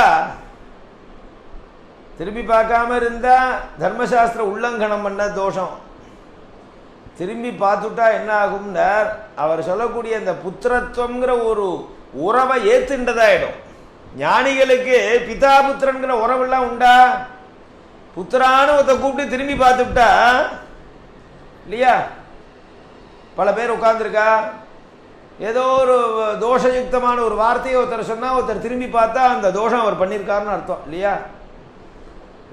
திரும்பி பார்க்காம இருந்தா தர்மசாஸ்திர உல்லங்கனம் பண்ண தோஷம். திரும்பி பார்த்துட்டா என்ன ஆகும்னா, அவர் சொல்லக்கூடிய இந்த புத்திரத்துவங்கிற ஒரு உறவை ஏத்துண்டதாயிடும். ஞானிகளுக்கு பிதா புத்திரன்கிற உறவெல்லாம் உண்டா? புத்திரான்னு ஒருத்த கூப்பிட்டு திரும்பி பார்த்துட்டா இல்லையா. பல பேர் உட்கார்ந்துருக்கா, ஏதோ ஒரு தோஷயுக்தமான ஒரு வார்த்தையை ஒருத்தர் சொன்னா ஒருத்தர் திரும்பி பார்த்தா அந்த தோஷம் அவர் பண்ணியிருக்காருன்னு அர்த்தம் இல்லையா.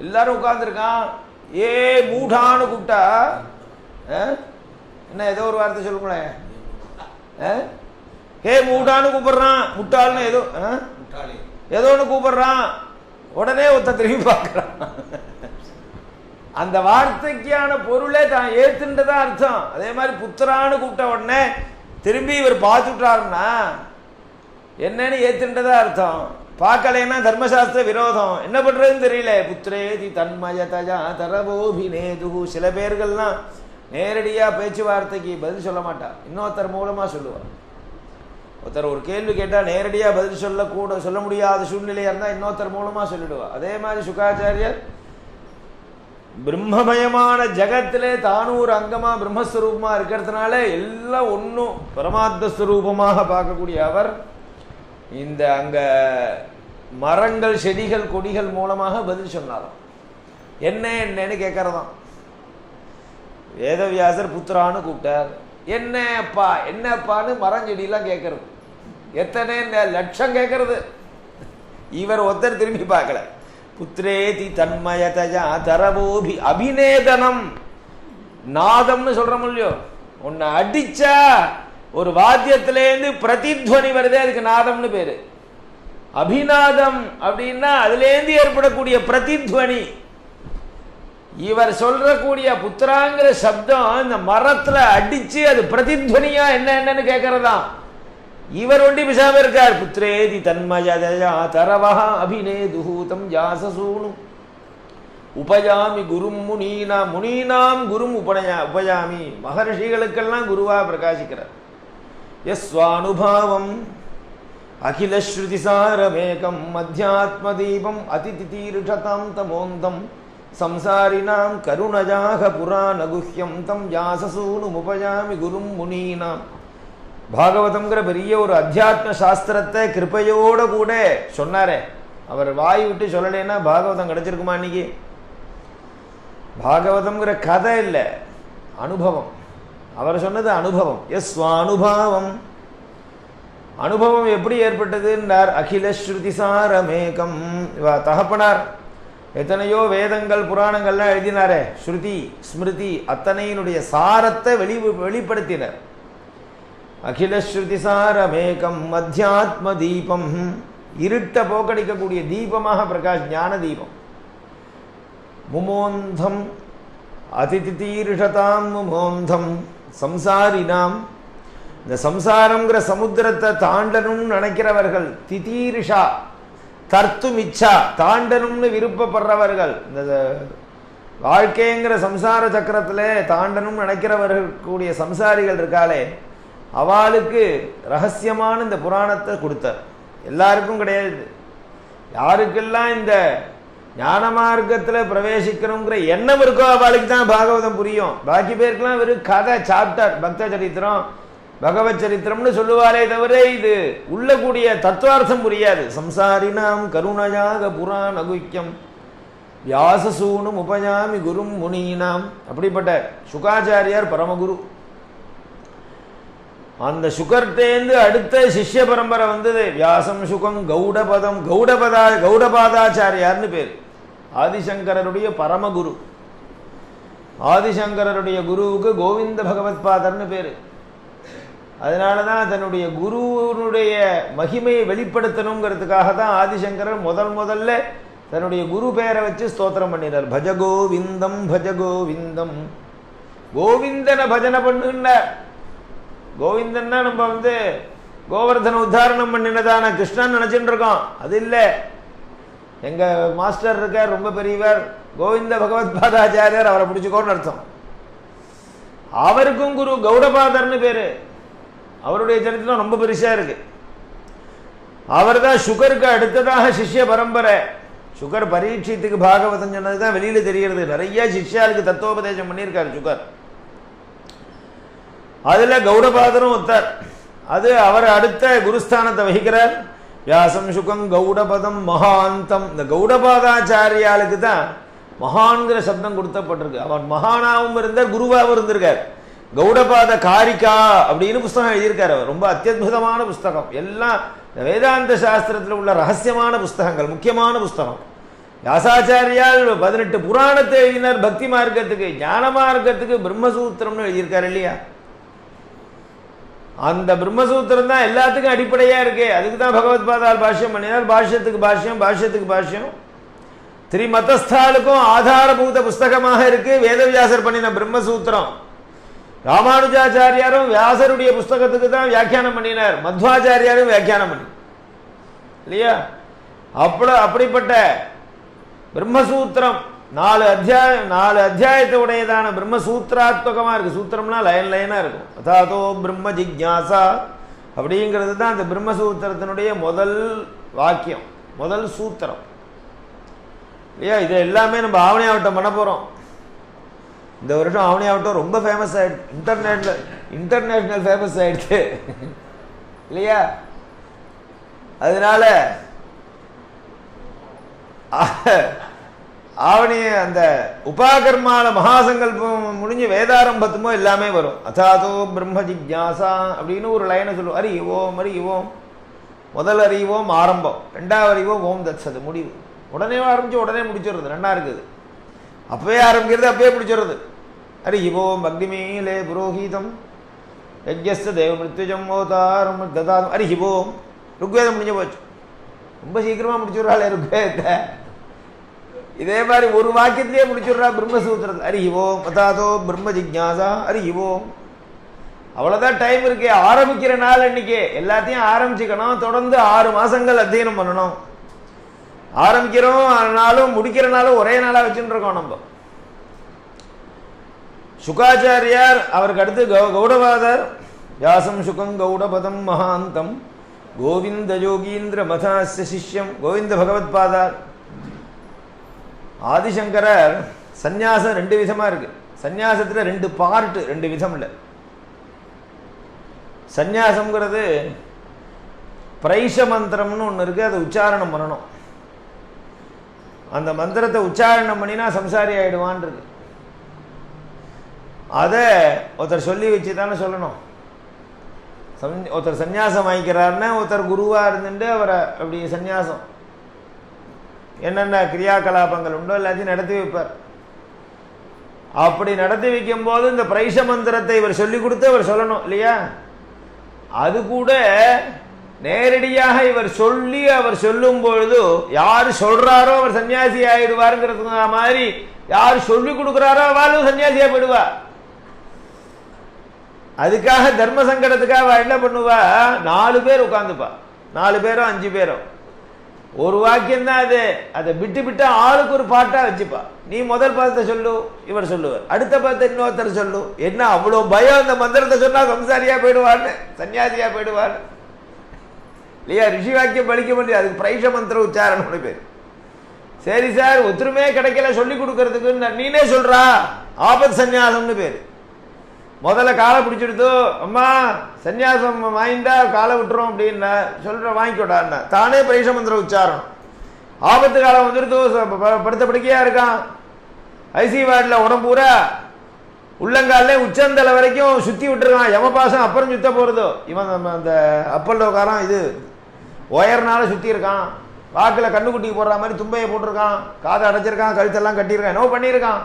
எல்லாரும் உட்கார்ந்துருக்கான், ஏ மூடான்னு கூப்பிட்டா என்ன ஏதோ ஒரு வார்த்தை சொல்லுங்களேன். ஹே மூடான்னு கூப்பிடுறான், முட்டாள்னு ஏதோ ஏதோ ஒன்று கூப்பிடுறான். உடனே ஒருத்தர் திரும்பி பார்க்கறான். அந்த வார்த்தைக்கான பொருளே தான் ஏத்துன்றதா அர்த்தம். அதே மாதிரி புத்திரான்னு கூப்பிட்ட உடனே திரும்பி இவர் பார்த்துட்டாருன்னா என்னன்னு ஏத்துன்றதா அர்த்தம். பார்க்கலைன்னா தர்மசாஸ்திர விரோதம். என்ன பண்றதுன்னு தெரியல. புத்திரேதி தன்மயதயா தரவோபிநேது. சில பேர்கள்லாம் நேரடியா பேச்சுவார்த்தைக்கு பதில் சொல்ல மாட்டா, இன்னொருத்தர் மூலமா சொல்லுவார். ஒருத்தர் ஒரு கேள்வி கேட்டா நேரடியா பதில் சொல்ல முடியாத சூழ்நிலையா இருந்தா இன்னொருத்தர் மூலமா சொல்லிடுவா. அதே மாதிரி சுகாச்சாரியர் பிரம்மமயமான ஜகத்திலே தானும் ஒரு அங்கமா பிரம்மஸ்வரூபமா இருக்கிறதுனால எல்லாம் ஒன்னும் பரமாத்மஸ்வரூபமாக பார்க்கக்கூடிய அவர் இந்த அங்க மரங்கள் செடிகள் கொடிகள் மூலமாக பதில் சொன்னாராம். என்னன்னு கேட்கறதாம். வேதவியாசர் புத்திரான்னு கூப்பிட்டார். என்னப்பா என்னப்பான்னு மரஞ்செடியெல்லாம் கேட்கறது. எத்தனை லட்சம் கேட்கறது. இவர் ஒருத்தர் திரும்பி பார்க்கல. புத்திரேதி தன்மயதயா தரவோபி அபிநேதனம். நாதம்னு சொல்றோம் இல்லையோ, உன்னை அடிச்சா ஒரு வாத்தியத்திலேருந்து பிரதித்வனி வருதே, அதுக்கு நாதம்னு பேரு. அபிநாதம் அப்படின்னா அதுலேருந்து ஏற்படக்கூடிய பிரதித்வனி. இவர் சொல்றக்கூடிய புத்திராங்கிற சப்தம் இந்த மரத்துல அடிச்சு அது பிரதித்வனியா என்னன்னு கேட்கறதாம். இவர் ஒண்டி பிசாம இருக்கார். புத்திரேதி தன்மயா தரவஹ அபிநேதுஹூதம் யாசசூனு உபயாமி குரும் முனீனாம். முனீனாம் குரும் உபயாமி. மகர்ஷிகளுக்கெல்லாம் குருவா பிரகாசிக்கிறார். யஸ்வானுபாவம் அகில ஸ்ருதிசாரமேகம் அத்தியாத்மதீபம் அதிதிதீருஷதாம் தமோந்தம் சம்சாரினாம் கருணஜாக புராணகுஹ்யம் தம் யாசசூனு உபயாமி குரும் முனீனாம். பாகவதம்ங்கிற பெரிய ஒரு அத்தியாத்ம சாஸ்திரத்தை கிருப்பையோட கூட சொன்னாரே. அவர் வாய் விட்டு சொல்லலைன்னா பாகவதம் கிடைச்சிருக்குமா இன்னைக்கு? பாகவதம்ங்கிற கதை இல்லை, அனுபவம். அவர் சொன்னது அனுபவம். அனுபவம். அனுபவம் எப்படி ஏற்பட்டதுன்னார். அகில ஸ்ருதிசாரமேகம். தகப்பனார் எத்தனையோ வேதங்கள் புராணங்கள்லாம் எழுதினாரே. ஸ்ருதி ஸ்மிருதி அத்தனையினுடைய சாரத்தை வெளிப்படுத்தினர். அகில ஸ்ருதிசாரமேகம் அத்தியாத்ம தீபம். இருட்ட போக்கடிக்கக்கூடிய தீபமாக பிரகாஷ் ஞான தீபம். முமோந்தம் அதிதிதீர்ஷதாம் முமோந்தம் சம்சாரினாம். இந்த சம்சாரம்ங்கிற சமுத்திரத்தை தாண்டனும்னு நினைக்கிறவர்கள். திதீரிஷா தர்த்தும் இச்சா தாண்டனும்னு விருப்பப்படுறவர்கள். இந்த வாழ்க்கைங்கிற சம்சார சக்கரத்தில் தாண்டனும் நினைக்கிறவர்கள் கூடிய சம்சாரிகள் இருக்காளே, அவளுக்கு ரகசியமான இந்த புராணத்தை கொடுத்தார். எல்லாருக்கும் கிடையாது. யாருக்கெல்லாம் இந்த ஞான மார்க்கத்தில் பிரவேசிக்கணுங்கிற எண்ணம் இருக்கோ அவளுக்கு தான் பாகவதம் புரியும். பாக்கி பேருக்கெல்லாம் வெறும் கதை சாப்டர் பக்த சரித்திரம் பகவத் சரித்திரம்னு சொல்லுவாரே தவிர இது உள்ள கூடிய தத்துவார்த்தம் புரியாது. சம்சாரினாம் கருணயாக புராணகுஹ்யம் வியாசசூனும் உபயாமி குரும் முனீனாம். அப்படிப்பட்ட சுகாச்சாரியார் பரமகுரு. அந்த சுகர்டேந்து அடுத்த சிஷ்ய பரம்பரை வந்தது. வியாசம் சுகம் கௌடபதம் கௌடபாதாச்சாரியார்னு பேர். ஆதிசங்கரருடைய பரமகுரு. ஆதிசங்கரருடைய குருவுக்கு கோவிந்த பகவத் பாதர்னு பேரு. அதனாலதான் தன்னுடைய குருவனுடைய மகிமையை வெளிப்படுத்தணுங்கிறதுக்காக தான் ஆதிசங்கரர் முதல்ல தன்னுடைய குரு பேரை வச்சு ஸ்தோத்திரம் பண்ணினார். பஜகோவிந்தம் பஜகோவிந்தம். கோவிந்தனை பஜனை பண்ணுன்னார். கோவிந்தன்னா நம்ம கோவர்தன உத்தாரணம் பண்ணினதான கிருஷ்ணன் நினைச்சுட்டு இருக்கோம். அது இல்லை. எங்க மாஸ்டர் இருக்கார், ரொம்ப பெரியவர், கோவிந்த பகவத் பாதாச்சாரியர். அவரை பிடிச்சுக்கோன்னு அர்த்தம். அவருக்கும் குரு கௌடபாதர்னு பேரு. அவருடைய சரித்திரம் ரொம்ப பெருசா இருக்கு. அவர் தான் சுகருக்கு அடுத்ததாக சிஷ்ய பரம்பரை. சுகர் பரீட்சத்துக்கு பாகவதம் சொன்னதுதான் வெளியில தெரிகிறது. நிறைய சிஷ்யாளுக்கு தத்துவோபதேசம் பண்ணியிருக்காரு சுகர். அதுல கௌடபாதரும் ஒத்தார். அது அவர் அடுத்த குருஸ்தானத்தை வகிக்கிறார். வியாசம் சுகம் கௌடபதம் மகாந்தம். இந்த கௌடபாதாச்சாரியாளுக்கு தான் மகான்கிற சப்தம் கொடுத்தப்பட்டிருக்கு. அவர் மகானாவும் இருந்தார், குருவாவும் இருந்திருக்கார். கௌடபாத காரிகா அப்படின்னு புஸ்தகம் எழுதியிருக்காரு அவர். ரொம்ப அத்தியுதமான புஸ்தகம். எல்லாம் வேதாந்த சாஸ்திரத்தில் உள்ள ரகசியமான புஸ்தகங்கள், முக்கியமான புஸ்தகம். வியாசாச்சாரியால் 18 புராணத்தை எழுதினார். பக்தி மார்க்கத்துக்கு ஞான மார்க்கத்துக்கு பிரம்மசூத்திரம்னு எழுதியிருக்காரு இல்லையா? அந்த பிரம்மசூத்திரம் தான் எல்லாத்துக்கும் அடிப்படையா இருக்கு. அதுக்கு தான் பகவத் பாதால் பாஷ்யம் பண்ணினார். பாஷ்யத்துக்கு பாஷ்யம், பாஷ்யத்துக்கு பாஷ்யம். திரிமதஸ்தாலுக்கும் ஆதாரபூத புஸ்தகமாக இருக்கு வேதவியாசர் பண்ணின பிரம்மசூத்திரம். ராமானுஜாச்சாரியாரும் வியாசருடைய புஸ்தகத்துக்கு தான் வியாக்கியானம் பண்ணினார். மத்வாச்சாரியாரும் வியாக்கியானம் பண்ணி இல்லையா? அப்படிப்பட்ட பிரம்மசூத்திரம் 4 அத்தியாயத்தை உடையதான பிரம்மசூத்திராத்மகமா இருக்கு. சூத்திரம்னா லைனா இருக்கும். அதாதோ பிரம்ம ஜிக்ஞாசா அப்படிங்கிறது தான் அந்த பிரம்மசூத்திரத்தினுடைய முதல் வாக்கியம், முதல் சூத்திரம் இல்லையா? இது எல்லாமே நம்ம ஆவணியாவட்டம் பண்ண போறோம். இந்த வருஷம் ஆவணியாவட்டம் ரொம்ப ஃபேமஸ் ஆயிடுச்சு. இன்டர்நேஷனல் ஃபேமஸ் ஆயிடுச்சு இல்லையா? அதனால ஆவணி அந்த உபாகர்மால மகாசங்கல்பம் முடிஞ்சு வேதாரம்பத்துமோ எல்லாமே வரும். அதாதோ பிரம்ம ஜிக்ஞாசா அப்படின்னு ஒரு லைனை சொல்லுவோம். அறிவோம். முதல் அறிவோம் ஆரம்பம், 2வது அறிவோம் ஓம் தத்சது முடிவு. உடனே ஆரம்பிச்சு உடனே முடிச்சிடுறது. நல்லா இருக்குது. அப்பவே ஆரம்பிக்கிறது அப்பவே முடிச்சிடுறது. அறிவோம் அக்னிமீலே புரோஹீதம் யஜ்ஞஸ்த தேவ மிருத்யுஜம் ஓதாரம் ததாதம். அறிவோம் ருக்வேதம் முடிஞ்சு போச்சு. ரொம்ப சீக்கிரமா முடிச்சுடுறாள் இருக்கு. இதே மாதிரி ஒரு வாக்கியத்திலேயே முடிச்சுடுறா பிரம்மசூத்திரத்தில். ஹரி ஓம் பதாதோ பிரம்ம ஜிக்ஞாசா ஹரி ஓம். அவ்வளவுதான் டைம் இருக்கு. ஆரம்பிக்கிற நாள் இன்னைக்கு எல்லாத்தையும் ஆரம்பிச்சுக்கணும். தொடர்ந்து 6 மாசங்கள் அத்தியனம் பண்ணணும். ஆரம்பிக்கிறோம் நாளும் முடிக்கிற நாளும் ஒரே நாளா வச்சுட்டு இருக்கோம் நம்ம. சுகாச்சாரியார், அவருக்கு அடுத்து கௌடபாதர், வியாசம் சுகம் கௌடபதம் மகாந்தம் கோவிந்த யோகீந்திர மதாஸ்ய சிஷ்யம் கோவிந்த பகவத் பாதார். ஆதிசங்கரர் சந்நியாசம் 2 விதமா இருக்கு. சந்நியாசத்துல 2 பார்ட், 2 விதம் இல்லை. சந்நியாசம்ங்கிறது பிரைஷ மந்திரம்னு ஒன்று இருக்கு, அதை உச்சாரணம் பண்ணணும். அந்த மந்திரத்தை உச்சாரணம் பண்ணினா சம்சாரி ஆயிடுவான் இருக்கு. அதை ஒருத்தர் சொல்லி வச்சு தானே சொல்லணும். ஒருத்தர் சந்நியாசம் வாங்கிக்கிறாருன்னா ஒருத்தர் குருவா இருந்துட்டு அவரை அப்படி சந்நியாசம் என்னென்ன கிரியாகலாபங்கள் உண்டோ எல்லாத்தையும் நடத்தி வைப்பார். அப்படி நடத்தி வைக்கும் போது இந்த பிரைஷ மந்திரத்தை இவர் சொல்லி கொடுத்து அவர் சொல்லணும் இல்லையா? அது கூட நேரடியாக இவர் சொல்லி அவர் சொல்லும் பொழுது யார் சொல்றாரோ அவர் சன்னியாசி ஆயிடுவாருங்கிறதுக்கு மாதிரி யார் சொல்லி கொடுக்கிறாரோ அவளும் சன்னியாசியா போயிடுவா. அதுக்காக தர்ம சங்கடத்துக்காக அவ என்ன பண்ணுவா, 4 பேர் உட்கார்ந்துப்பா. 4 பேரோ 5 பேரோ ஒரு வாக்கியம் தான் அது. அதை விட்டு விட்டு ஆளுக்கு ஒரு பாட்டா வச்சுப்பா. நீ முதல் பதத்தை சொல்லு, இவர் சொல்லுவார். அடுத்த பதத்தை இன்னொருத்தர் சொல்லு. என்ன அவ்வளோ பயம் அந்த மந்திரத்தை சொன்னா சம்சாரியா போயிடுவான்னு, சன்னியாசியா போயிடுவான்னு இல்லையா? ரிஷி வாக்கியம் பலிக்க முடியாது. அதுக்கு பிரைஷ மந்திர உச்சாரணம் பேர். சரி சார், ஒத்துருமே கிடைக்கல சொல்லி கொடுக்கறதுக்கு நீனே சொல்றா, ஆபத் சந்நியாசம்னு பேரு. முதல்ல காலை பிடிச்சிடுத்து, அம்மா சன்னியாசம் வாங்கிட்டா காலை விட்டுரும் அப்படின்னா சொல்ற, வாங்கிக்கோடான்னா தானே பிரைஷ மந்திர உச்சாரணம். ஆபத்து காலம் வந்துடுத்து, படுத்த படுக்கையா இருக்கான், ஐசி வார்டில் உடம்பூரா உள்ளங்கால உச்சந்தலை வரைக்கும் சுத்தி விட்டுருக்கான். யமபாசம் அப்புறம் சுத்த போறதோ, இவன் அந்த அப்பல்லோக்காரன் இது ஒயர்னால சுத்தி இருக்கான். வாக்கில் கண்ணுக்குட்டிக்கு போடுற மாதிரி தும்பையை போட்டிருக்கான், காதை அடைச்சிருக்கான், கழுத்தெல்லாம் கட்டியிருக்கான், என்னவோ பண்ணியிருக்கான்.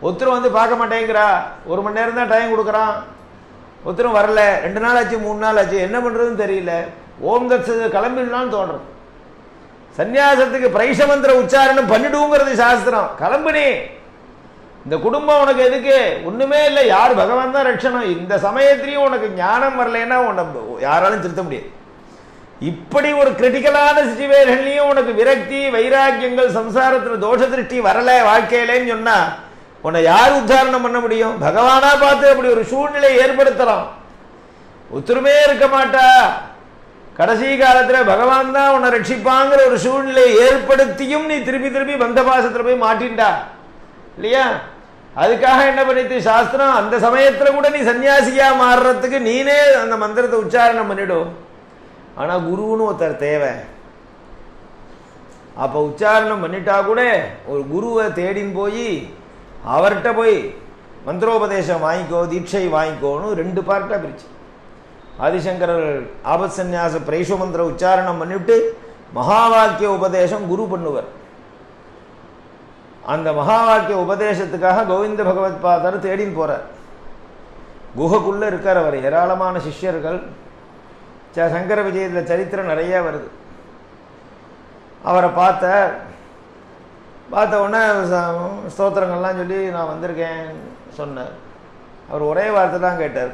ஒருத்தரும் வந்து பார்க்க மாட்டேங்கிறா. 1 மணி நேரம் தான் டைம் கொடுக்குறான், ஒருத்தரும் வரல. 2 நாள் ஆச்சு, 3 நாள் ஆச்சு, என்ன பண்றதுன்னு தெரியல. ஓம் தத் கிளம்பிடலான்னு தோன்றது. சன்னியாசத்துக்கு பிரைஷ மந்திர உச்சாரணம் பண்ணிடுங்கிறது சாஸ்திரம். கிளம்புனே, இந்த குடும்பம் உனக்கு எதுக்கு? ஒண்ணுமே இல்லை, யார் பகவான் தான் ரட்சணம். இந்த சமயத்திலையும் உனக்கு ஞானம் வரலைன்னா உன்னை யாராலும் திருத்த முடியாது. இப்படி ஒரு கிரிட்டிக்கலான சிச்சுவேஷன்லயும் உனக்கு விரக்தி வைராக்கியங்கள் சம்சாரத்துல தோஷ திருஷ்டி வரல வாழ்க்கையிலேன்னு சொன்னா உன்னை யார் உத்தாரணம் பண்ண முடியும்? பகவானா பார்த்து அப்படி ஒரு சூழ்நிலை ஏற்படுத்தலாம். ஒத்துருமே இருக்க மாட்டா. கடைசி காலத்துல பகவான் தான் உன்னை ரட்சிப்பாங்கிற ஒரு சூழ்நிலை ஏற்படுத்தியும் நீ திருப்பி திருப்பி பந்த பாசத்துல போய் மாட்டின்டா இல்லையா? அதுக்காக என்ன பண்ணிட்டு சாஸ்திரம், அந்த சமயத்துல கூட நீ சன்னியாசியா மாறுறதுக்கு நீனே அந்த மந்திரத்தை உச்சாரணம் பண்ணிடும். ஆனா குருன்னு ஒருத்தர் தேவை. அப்ப உச்சாரணம் பண்ணிட்டா கூட ஒரு குருவை தேடின்னு போய் அவர்கிட்ட போய் மந்திரோபதேசம் வாங்கிக்கோ, தீட்சை வாங்கிக்கோன்னு 2 பார்ட்டா பிரிச்சு ஆதிசங்கரர் ஆபத் சந்நியாச பிரைஷ மந்திர உச்சாரணம் பண்ணிவிட்டு மகா வாக்கிய உபதேசம் குரு பண்ணுவர். அந்த மகா வாக்கிய உபதேசத்துக்காக கோவிந்த பகவத் பாதர் தேடின்னு போறார். குகைக்குள்ள இருக்கார் அவர். ஏராளமான சிஷ்யர்கள். சங்கர விஜயத்தில் சரித்திரம் நிறைய வருது. அவரை பார்த்த உடனே ஸ்தோத்திரங்கள்லாம் சொல்லி நான் வந்திருக்கேன் சொன்னார். அவர் ஒரே வார்த்தை தான் கேட்டார்,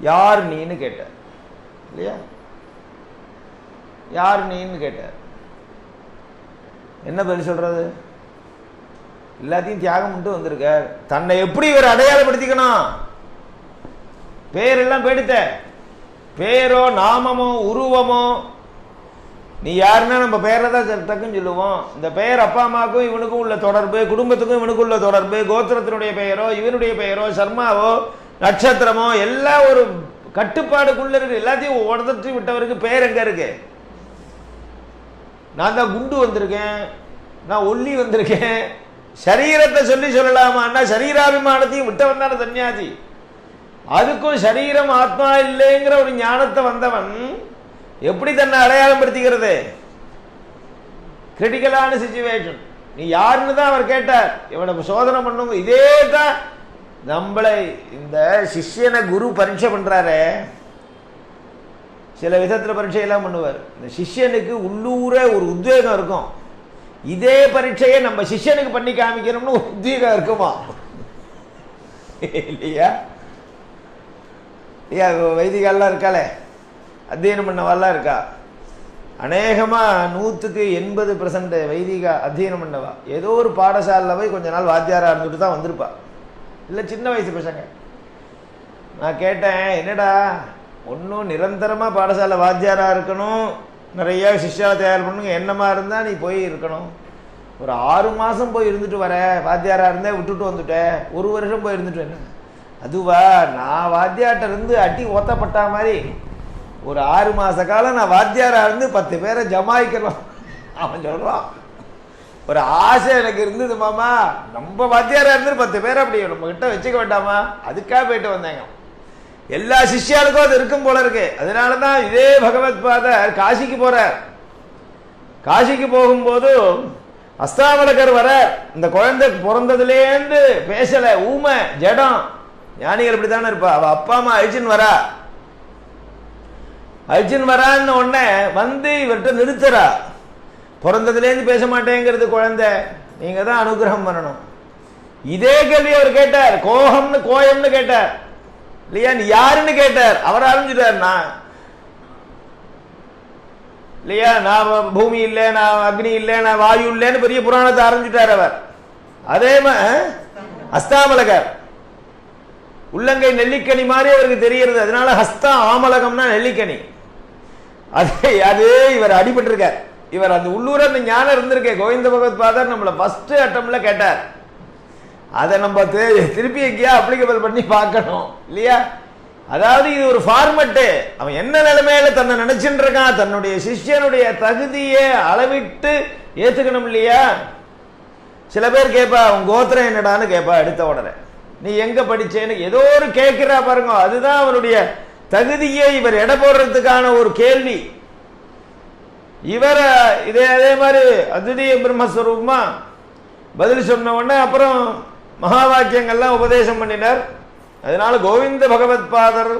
யார் நீன்னு கேட்டார் இல்லையா? யார் நீன்னு கேட்டார். என்ன பதில் சொல்றது? எல்லாத்தையும் தியாகம் பண்ணிட்டு வந்திருக்கார். தன்னை எப்படி இவர் அடையாளப்படுத்திக்கணும்? பேரெல்லாம் போயிடுத்த, பேரோ நாமமோ உருவமோ, நீ யாருன்னா நம்ம பேரை தான் டக்குன்னு சொல்லுவோம். இந்த பெயர் அப்பா அம்மாவுக்கும் இவனுக்கும் உள்ள தொடர்பு, குடும்பத்துக்கும் இவனுக்கும் உள்ள தொடர்பு, கோத்திரத்தினுடைய பெயரோ இவனுடைய பெயரோ சர்மாவோ நட்சத்திரமோ எல்லாம் ஒரு கட்டுப்பாடுக்குள்ள இருக்கு. எல்லாத்தையும் உடச்சி விட்டவருக்கு பெயர் எங்க இருக்கு? நான் தான் குண்டு வந்திருக்கேன், நான் ஒல்லி வந்திருக்கேன். சரீரத்தை சொல்லலாமான்னா சரீராபிமானத்தையும் விட்டவன் தானே சன்னியாசி. அதுக்கும் சரீரம் ஆத்மா இல்லைங்கிற ஒரு ஞானத்தை வந்தவன் எப்படி தன்னை அடையாளம் படுத்திக்கிறது? கிரிட்டிக்கலான சிச்சுவேஷன். நீ யாருன்னு தான் அவர் கேட்டார். இவனை சோதனை பண்ணுங்க. இதே தான் நம்மளை இந்த சிஷ்யனை குரு பரீட்சை பண்றாரு. சில விதத்தில் பரீட்சையெல்லாம் பண்ணுவார். இந்த சிஷ்யனுக்கு உள்ளூர ஒரு உத்வேகம் இருக்கும். இதே பரீட்சையை நம்ம சிஷ்யனுக்கு பண்ணி காமிக்கணும்னு ஒரு உத்வேகம் இருக்குமா இல்லையா? ஐயா வைதிகாலாம் இருக்காளே, அத்தியனம் பண்ணவாலாம் இருக்கா. அநேகமாக 100% வைதிக அத்தியனம் பண்ணவா ஏதோ ஒரு பாடசாலையில் போய் கொஞ்ச நாள் வாத்தியாராக இருந்துட்டு தான் வந்திருப்பா. இல்லை சின்ன வயசு பசங்க. நான் கேட்டேன், என்னடா ஒன்றும் நிரந்தரமாக பாடசாலை வாத்தியாராக இருக்கணும், நிறைய சிஷ்யாவை தயார் பண்ணுங்க, என்னமா இருந்தால் நீ போய் இருக்கணும். ஒரு 6 மாதம் போய் இருந்துட்டு வர, வாத்தியாராக இருந்தேன் விட்டுட்டு வந்துட்டேன், 1 வருஷம் போய் இருந்துட்டு வரேன். அதுவா, நான் வாத்தியார்ட்ட இருந்து அட்டி ஒத்தப்பட்ட மாதிரி ஒரு 6 மாத காலம் நான் வாத்தியாராக இருந்து 10 பேரை ஜமாய்க்கலாம். அவன் சொல்கிறான், ஒரு ஆசை எனக்கு இருந்தது மாமா, நம்ம வாத்தியாராக இருந்து 10 பேரை அப்படி நம்ம கிட்ட வச்சுக்க வேண்டாமா, அதுக்காக போயிட்டு வந்தேங்க. எல்லா சிஷ்யாளுக்கும் அது இருக்கும் போல இருக்கு. அதனால தான் இதே பகவத் பாதர் காசிக்கு போறார். காசிக்கு போகும்போது அஸ்தாமலகர் வர, இந்த குழந்தை பிறந்ததுலேருந்து பேசல, ஊமை ஜடம். ஞானிகள் இப்படித்தானே இருப்பா. அவ அப்பா அம்மா அழிச்சுன்னு வரான்னு உடனே வந்து இவர்கிட்ட நிறுத்துறா. பிறந்ததுலேருந்து பேச மாட்டேங்கிறது குழந்தை, நீங்க தான் அனுகிரகம் பண்ணணும். இதே கேள்வி அவர் கேட்டார். கோயம்னு கேட்டார் இல்லையா? நீ யாருன்னு கேட்டார். அவர் ஆரம்பிச்சுட்டார், நான் இல்லையா, நான் பூமி இல்லை, நான் அக்னி இல்லை, நான் வாயு இல்லைன்னு பெரிய புராணத்தை ஆரம்பிச்சுட்டார் அவர். அதே அஸ்தாமலகர் உள்ளங்கை நெல்லிக்கனி மாதிரி அவருக்கு தெரிகிறது. அதனால ஹஸ்தா ஆமலகம்னா நெல்லிக்கனி. அது இவர் அடிபட்டிருக்கார். இவர் அந்த உள்ளூர அந்த ஞானம் இருந்திருக்கே. கோவிந்த பகவத் பாதர் நம்மளை ஃபர்ஸ்ட் அட்டம்ல கேட்டார். அதை நம்ம திருப்பி எங்கேயா அப்ளிகபிள் பண்ணி பார்க்கணும் இல்லையா? அதாவது இது ஒரு ஃபார்மட்டு. அவன் என்ன நிலைமையில தன்னை நினைச்சுட்டு இருக்கான், தன்னுடைய சிஷ்யனுடைய தகுதியை அளவிட்டு ஏத்துக்கணும் இல்லையா? சில பேர் கேட்பா, உன் கோத்திரம் என்னடான்னு கேட்பா. எடுத்த உடனே நீ எங்க படிச்சேன்னு ஏதோ ஒரு கேட்கிறா பாருங்க. அதுதான் அவனுடைய தகுதியை இவர் எடை போடுறதுக்கான ஒரு கேள்வி. இவர் அதே மாதிரி அத்விதீய பிரம்மஸ்வரூபமா பதில் சொன்ன உடனே அப்புறம் மகா வாக்கியங்கள்லாம் உபதேசம் பண்ணினார். அதனால கோவிந்த பகவத் பாதர்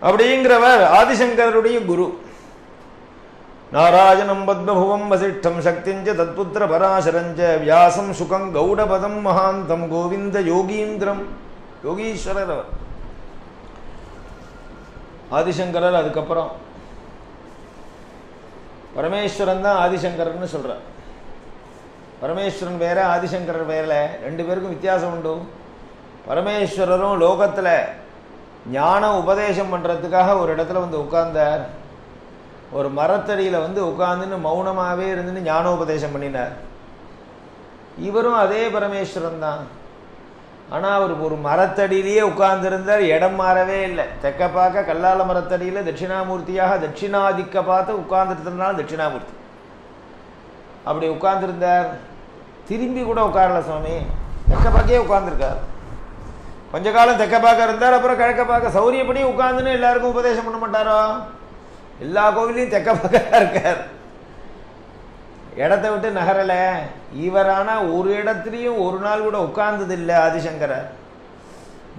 அப்படிங்கிறவர் ஆதிசங்கருடைய குரு. நாராயணம் பத்மபுவம் வசிஷ்டம் சக்திஞ்ச தத்புத்திர பராசரஞ்ச வியாசம் சுகம் கௌடபதம் மகாந்தம் கோவிந்த யோகீந்திரம். யோகீஸ்வரர் அவர் ஆதிசங்கரர். அதுக்கப்புறம் பரமேஸ்வரன் தான் ஆதிசங்கரன்னு சொல்றார். பரமேஸ்வரன் வேற, ஆதிசங்கரர் வேற. 2 பேருக்கும் வித்தியாசம் உண்டு. பரமேஸ்வரரும் லோகத்தில் ஞான உபதேசம் பண்ணுறதுக்காக ஒரு இடத்துல வந்து உட்கார்ந்தார். ஒரு மரத்தடியில் வந்து உட்கார்ந்துன்னு மௌனமாகவே இருந்துன்னு ஞானோபதேசம் பண்ணினார். இவரும் அதே பரமேஸ்வரன் தான். ஆனால் அவர் ஒரு மரத்தடியிலேயே உட்கார்ந்துருந்தார், இடம் மாறவே இல்லை. தெற்க பார்க்க கல்லால மரத்தடியில் தட்சிணாமூர்த்தியாக தட்சிணாதிக்க பார்த்து உட்கார்ந்துருந்ததுனால தட்சிணாமூர்த்தி அப்படி உட்கார்ந்துருந்தார். திரும்பி கூட உட்காரல சுவாமி, தெற்க பார்க்கே உட்கார்ந்துருக்கார். கொஞ்ச காலம் தெற்க பார்க்க இருந்தார், அப்புறம் கிழக்க பார்க்க. சௌரியப்படி உட்கார்ந்துன்னு எல்லாருக்கும் உபதேசம் பண்ண மாட்டாரோ? எல்லா கோவிலையும் தெற்க பார்க்க இருக்கார், இடத்தை விட்டு நகரல. இவரானா ஒரு இடத்துலையும் ஒரு நாள் கூட உட்கார்ந்தது இல்லை. ஆதிசங்கரர்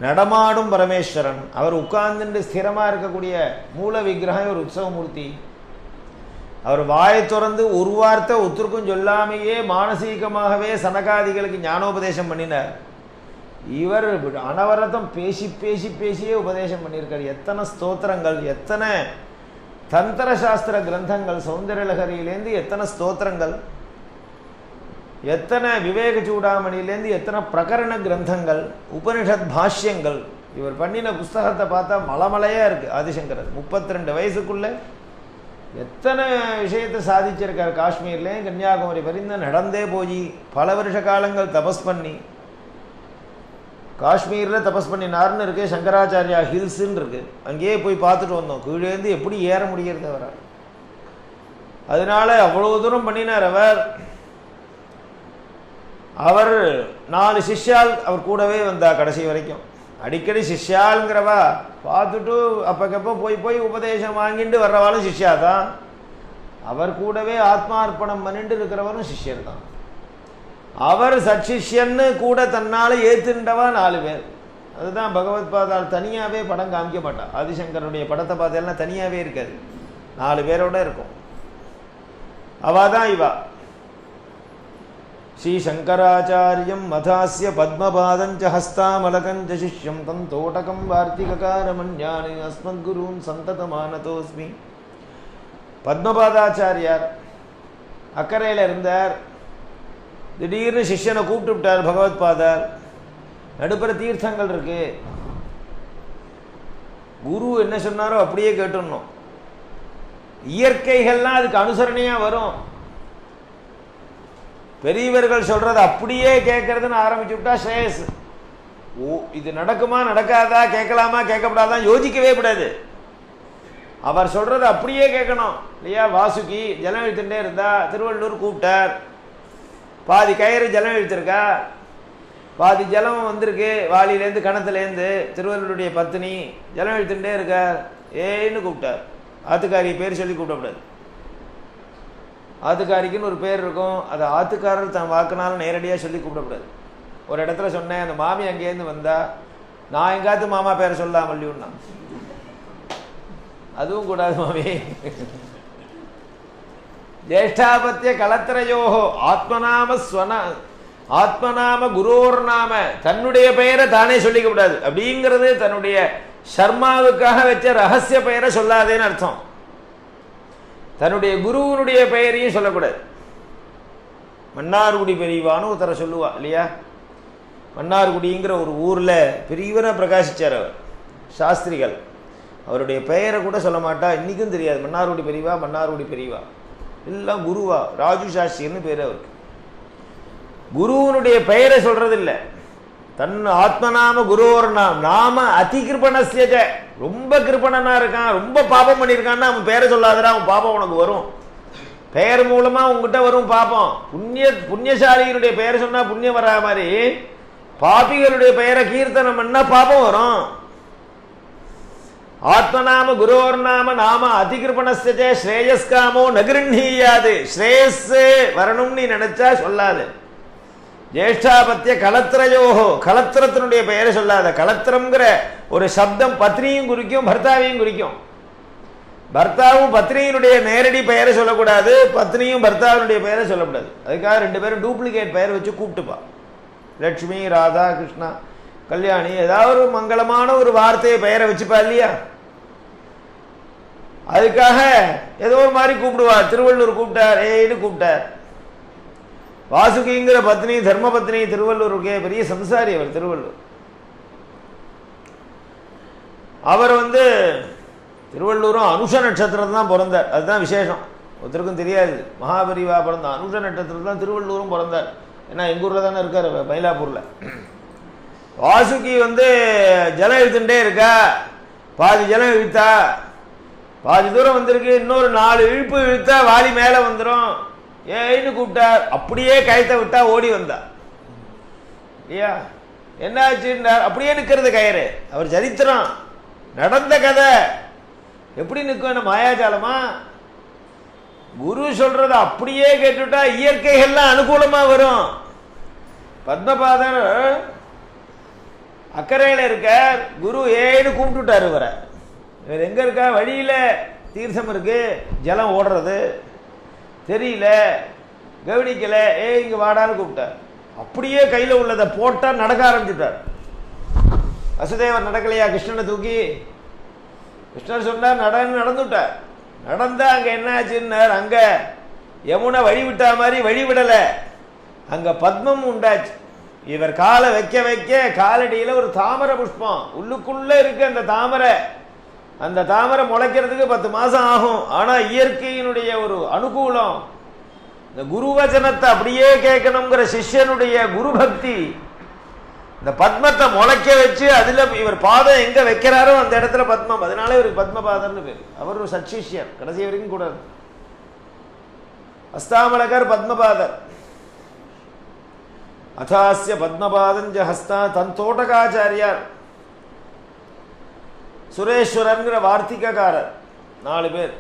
நடமாடும் பரமேஸ்வரன். அவர் உட்கார்ந்துட்டு ஸ்திரமா இருக்கக்கூடிய மூல விக்கிரகம் ஒரு உற்சவமூர்த்தி. அவர் வாயை திறந்து ஒரு வார்த்தை ஒருத்தருக்கும் சொல்லாமையே மானசீகமாகவே சனகாதிகளுக்கு ஞானோபதேசம் பண்ணினார். இவர் அனவரதம் பேசி பேசி பேசியே உபதேசம் பண்ணியிருக்கார். எத்தனை ஸ்தோத்திரங்கள், எத்தனை தந்திர சாஸ்திர கிரந்தங்கள், சௌந்தரலகரியிலேருந்து எத்தனை ஸ்தோத்திரங்கள், எத்தனை விவேக சூடாமணியிலேருந்து எத்தனை பிரகரண கிரந்தங்கள், உபனிஷத் பாஷ்யங்கள். இவர் பண்ணின புஸ்தகத்தை பார்த்தா மலமலையா இருக்கு. ஆதிசங்கரர் 32 வயசுக்குள்ள எத்தனை விஷயத்தை சாதிச்சிருக்கார். காஷ்மீர்லேயும் கன்னியாகுமரி வரைந்து நடந்தே போய் பல வருஷ காலங்கள் தபஸ் பண்ணி, காஷ்மீரில் தபஸ் பண்ணினார்னு இருக்கு, சங்கராச்சாரியா ஹில்ஸ்ன்னு இருக்கு, அங்கேயே போய் பார்த்துட்டு வந்தோம். கீழேருந்து எப்படி ஏற முடிகிறது அவரால். அதனால அவ்வளவு தூரம் பண்ணினார் அவர். அவர் 4 சிஷ்யால் அவர் கூடவே வந்தா கடைசி வரைக்கும். அடிக்கடி சிஷ்யாளுங்கிறவா பார்த்துட்டு அப்பக்கப்போ போய் போய் உபதேசம் வாங்கிட்டு வர்றவாலும் சிஷ்யா தான். அவர் கூடவே ஆத்மார்ப்பணம் பண்ணிட்டு இருக்கிறவரும் சிஷ்யர் தான். அவர் சட்சிஷ்யன்னு கூட தன்னால ஏத்துண்டவா 4 பேர். அதுதான் பகவத் பாதால் தனியாகவே படம் காமிக்க மாட்டான். ஆதிசங்கருடைய படத்தை பார்த்தேன்னா தனியாகவே இருக்காது, 4 பேரோட இருக்கும். அவா தான் இவா. ஸ்ரீ சங்கராச்சாரியம் மதாஸ்ய பத்மபாதஞ்ச ஹஸ்தாமலகஞ்ச சிஷ்யம் தம் தோட்டகம் வார்த்திககாரமன்யானி அஸ்மத்குருன் சந்ததமானதோஸ்மி. பத்மபாதாச்சாரியார் அக்கறையில் இருந்தார். திடீர்னு சிஷ்யனை கூப்பிட்டு விட்டார் பகவத் பாதார். நடுப்புற தீர்த்தங்கள் இருக்கு, குரு என்ன சொன்னாரோ அப்படியே கேட்டுடணும். இயற்கைகள்லாம் அதுக்கு அனுசரணையா வரும். பெரியவர்கள் சொல்றது அப்படியே கேட்கறதுன்னு ஆரம்பிச்சு விட்டா ஸ்ரேயஸ். ஓ, இது நடக்குமா நடக்காதா, கேட்கலாமா கேட்கப்படாதான் யோசிக்கவே கூடாது. அவர் சொல்றது அப்படியே கேட்கணும் இல்லையா? வாசுகி ஜலம் இழுத்துட்டே இருந்தா, திருவள்ளூர் கூப்பிட்டார், பாதி கயிறு ஜலம் இழுத்திருக்கா, பாதி ஜலம் வந்திருக்கு வாளியிலேருந்து கணத்துலேருந்து. திருவள்ளுவருடைய பத்தினி ஜலம் இழுத்துட்டே இருக்கார், ஏன்னு கூப்பிட்டார். ஆத்துக்காரி பேர் சொல்லி கூப்பிடக்கூடாது. ஆத்துக்காரிக்குன்னு ஒரு பேர் இருக்கும், அதை ஆத்துக்காரர் தன் வாக்குனாலும் நேரடியாக சொல்லி கூப்பிடக்கூடாது. ஒரு இடத்துல சொன்னேன், அந்த மாமி அங்கேருந்து வந்தா நான் எங்காத்து மாமா பேரை சொல்லலாம் மல்லியுன்னா, அதுவும் கூடாது மாமி. ஜேஷ்டாபத்திய கலத்திரையோகோ ஆத்மநாம ஸ்வன ஆத்மநாம குரோர் நாம, தன்னுடைய பெயரை தானே சொல்லிக்க கூடாது அப்படிங்கிறது தன்னுடைய சர்மாவுக்காக வச்ச ரகசிய பெயரை சொல்லாதேன்னு அர்த்தம். தன்னுடைய குருவனுடைய பெயரையும் சொல்லக்கூடாது. மன்னார்குடி பெரியவான்னு ஒருத்தரை சொல்லுவா இல்லையா? மன்னார்குடிங்கிற ஒரு ஊர்ல பெரியவரை பிரகாசிச்சார் அவர், சாஸ்திரிகள். அவருடைய பெயரை கூட சொல்ல மாட்டா, இன்னைக்கும் தெரியாது. மன்னார்குடி பெரியவா, மன்னார்குடி பெரியவா, எல்லாம் குருவா. ராஜு சாஸ்திரின்னு பேர் அவருக்கு. குருவனுடைய பெயரை சொல்றது இல்லை. தன் ஆத்மநாம குருவோர் நாம அதி கிருபணஸ்யஜ, ரொம்ப கிருபணனா இருக்கான், ரொம்ப பாபம் பண்ணியிருக்கான்னா அவன் பெயரை சொல்லாதடா, அவன் பாபம் உனக்கு வரும். பெயர் மூலமா உங்ககிட்ட வரும் பாபம். புண்ணியசாலிகளுடைய பெயரை சொன்னா புண்ணியம் வரா மாதிரி, பாபிகளுடைய பெயரை கீர்த்தனம் பண்ணா பாபம் வரும். ஆத்மநாம குரோர் நாம நாம அதிகிருபணஸ்ய ஸ்ரேயஸ்காமோ நகிருண்ணீயாது, ஸ்ரேயஸ் வரணும்னு நீ நினைச்சா சொல்லாது. ஜேஷ்டாபத்திய கலத்திரையோகோ, கலத்திரத்தினுடைய பெயரை சொல்லாத. கலத்திரம்ங்கிற ஒரு சப்தம் பத்னியும் குறிக்கும் பர்த்தாவையும் குறிக்கும். பர்த்தாவும் பத்னியினுடைய நேரடி பெயரை சொல்லக்கூடாது, பத்னியும் பர்த்தாவினுடைய பெயரை சொல்லக்கூடாது. அதுக்காக 2 பேரும் டூப்ளிகேட் பெயர் வச்சு கூப்பிட்டுப்பா. லட்சுமி, ராதா, கிருஷ்ணா, கல்யாணி, ஏதாவது ஒரு மங்களமான ஒரு வார்த்தையை பெயரை வச்சுப்பா இல்லையா? அதுக்காக ஏதோ ஒரு மாதிரி கூப்பிடுவார். திருவள்ளூர் கூப்பிட்டார், ஏன்னு கூப்பிட்டார். வாசுகிங்கிற பத்னி தர்ம பத்னி திருவள்ளூருக்கே பெரிய சம்சாரி அவர். திருவள்ளூர் அவர் திருவள்ளூரும் அனுஷ நட்சத்திரத்தில் தான் பிறந்தார். அதுதான் விசேஷம், ஒருத்தருக்கும் தெரியாது. மகாபரிவா பிறந்த அனுஷ நட்சத்திரத்தில் தான் திருவள்ளூரும் பிறந்தார். ஏன்னா எங்க ஊர்ல தானே இருக்காரு, மயிலாப்பூர்ல. வாசுகி ஜலம் இழுத்துட்டே இருக்கா, பாதி ஜலம் இழுத்தா, பாதி தூரம் வந்திருக்கு, இன்னொரு 4 இழுப்பு இழுத்தா வாளி மேல வந்துடும். ஏன்னு கூப்பிட்டார், அப்படியே கயத்தை விட்டா ஓடி வந்தா இல்லையா? என்னாச்சுன்னார், அப்படியே நிற்கிறது கயிறு. அவர் சரித்திரம் நடந்த கதை. எப்படி நிற்கும், மாயாஜாலமா? குரு சொல்றத அப்படியே கேட்டுட்டா இயற்கைகள்லாம் அனுகூலமா வரும். பத்மபாதர் அக்கறையில இருக்க, குரு ஏன்னு கூப்பிட்டுட்டாரு இவரை. இவர் எங்க இருக்கா? வழியில தீர்த்தம் இருக்கு, ஜலம் ஓடுறது தெரியல, கவனிக்கல. இங்க வாடான்னு கூப்பிட்டார். அப்படியே கையில உள்ளதை போட்டார், நடக்க ஆரம்பிச்சுட்டார். வசுதேவர் நடக்கலையா கிருஷ்ணனை தூக்கி? கிருஷ்ணர் சொன்னார் நடந்துட்டார். நடந்தா அங்க என்ன ஆச்சுன்னார், அங்க யமுனை வழி விட்டா மாதிரி வழி விடல, அங்க பத்மம் உண்டாச்சு. இவர் காலை வைக்க வைக்க காலடியில ஒரு தாமரை புஷ்பம் உள்ளுக்குள்ள இருக்கு. அந்த தாமரை முளைக்கிறதுக்கு 10 மாசம் ஆகும். ஆனா இயற்கையினுடைய ஒரு அனுகூலம், இந்த குருவச்சனத்தை அப்படியே கேட்கணுங்கிற சிஷ்யனுடைய குரு பக்தி, இந்த பத்மத்தை முளைக்க வச்சு அதுல இவர் பாதம் எங்க வைக்கிறாரோ அந்த இடத்துல பத்மம். அதனால இவருக்கு பத்மபாதர்னு பேர். அவர் ஒரு சச்சிஷ்யர், கடைசி வரைக்கும் கூட. அஸ்தாமலகர் பத்மபாதர். அதாஸ்ய பத்மபாதஞ்ச ஹஸ்தா தன் தோட்டகாச்சாரியார். சுரேஸ்வரன்கிற வார்த்திகக்காரர். 4 பேர்.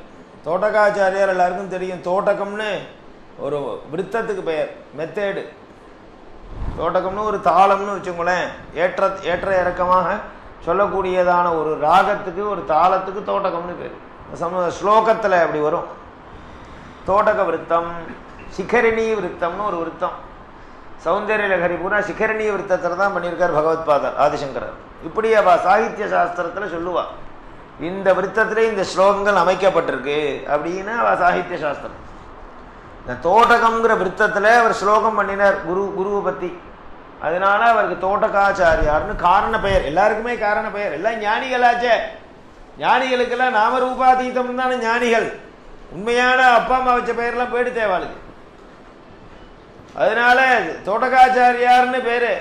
தோட்டகாச்சாரியார் எல்லாருக்கும் தெரியும். தோட்டகம்னு ஒரு விருத்தத்துக்கு பெயர், மெத்தேடு. தோட்டகம்னு ஒரு தாளம்னு வச்சுக்கோங்களேன், ஏற்ற இறக்கமாக சொல்லக்கூடியதான ஒரு ராகத்துக்கு ஒரு தாளத்துக்கு தோட்டகம்னு பேர். ஸ்லோகத்தில் அப்படி வரும். தோட்டக விருத்தம், சிகரிணி விருத்தம்னு ஒரு விருத்தம். சௌந்தர்ய லஹரி பூரா சிகரிணி விருத்தத்தில் தான் பண்ணியிருக்கார் பகவத்பாதர் ஆதிசங்கரர். இப்படி அவ சாகித்ய சாஸ்திரத்தில் சொல்லுவா, இந்த விருத்தத்திலே இந்த ஸ்லோகங்கள் அமைக்கப்பட்டிருக்கு அப்படின்னு அவ சாகித்ய சாஸ்திரம். இந்த தோட்டகம்ங்கிற விருத்தத்தில் அவர் ஸ்லோகம் பண்ணினார் குருவை பற்றி. அதனால அவருக்கு தோட்டகாச்சாரியார்னு காரண பெயர். எல்லாருக்குமே காரண பெயர். எல்லாம் ஞானிகளாச்சே. ஞானிகளுக்கெல்லாம் நாமரூபாதீதம் தானே ஞானிகள். உண்மையான அப்பா அம்மா வச்ச பெயர்லாம் போயிட்டு தேவாளுக்கு. அதனால தோட்டகாச்சாரியார்னு பேரு.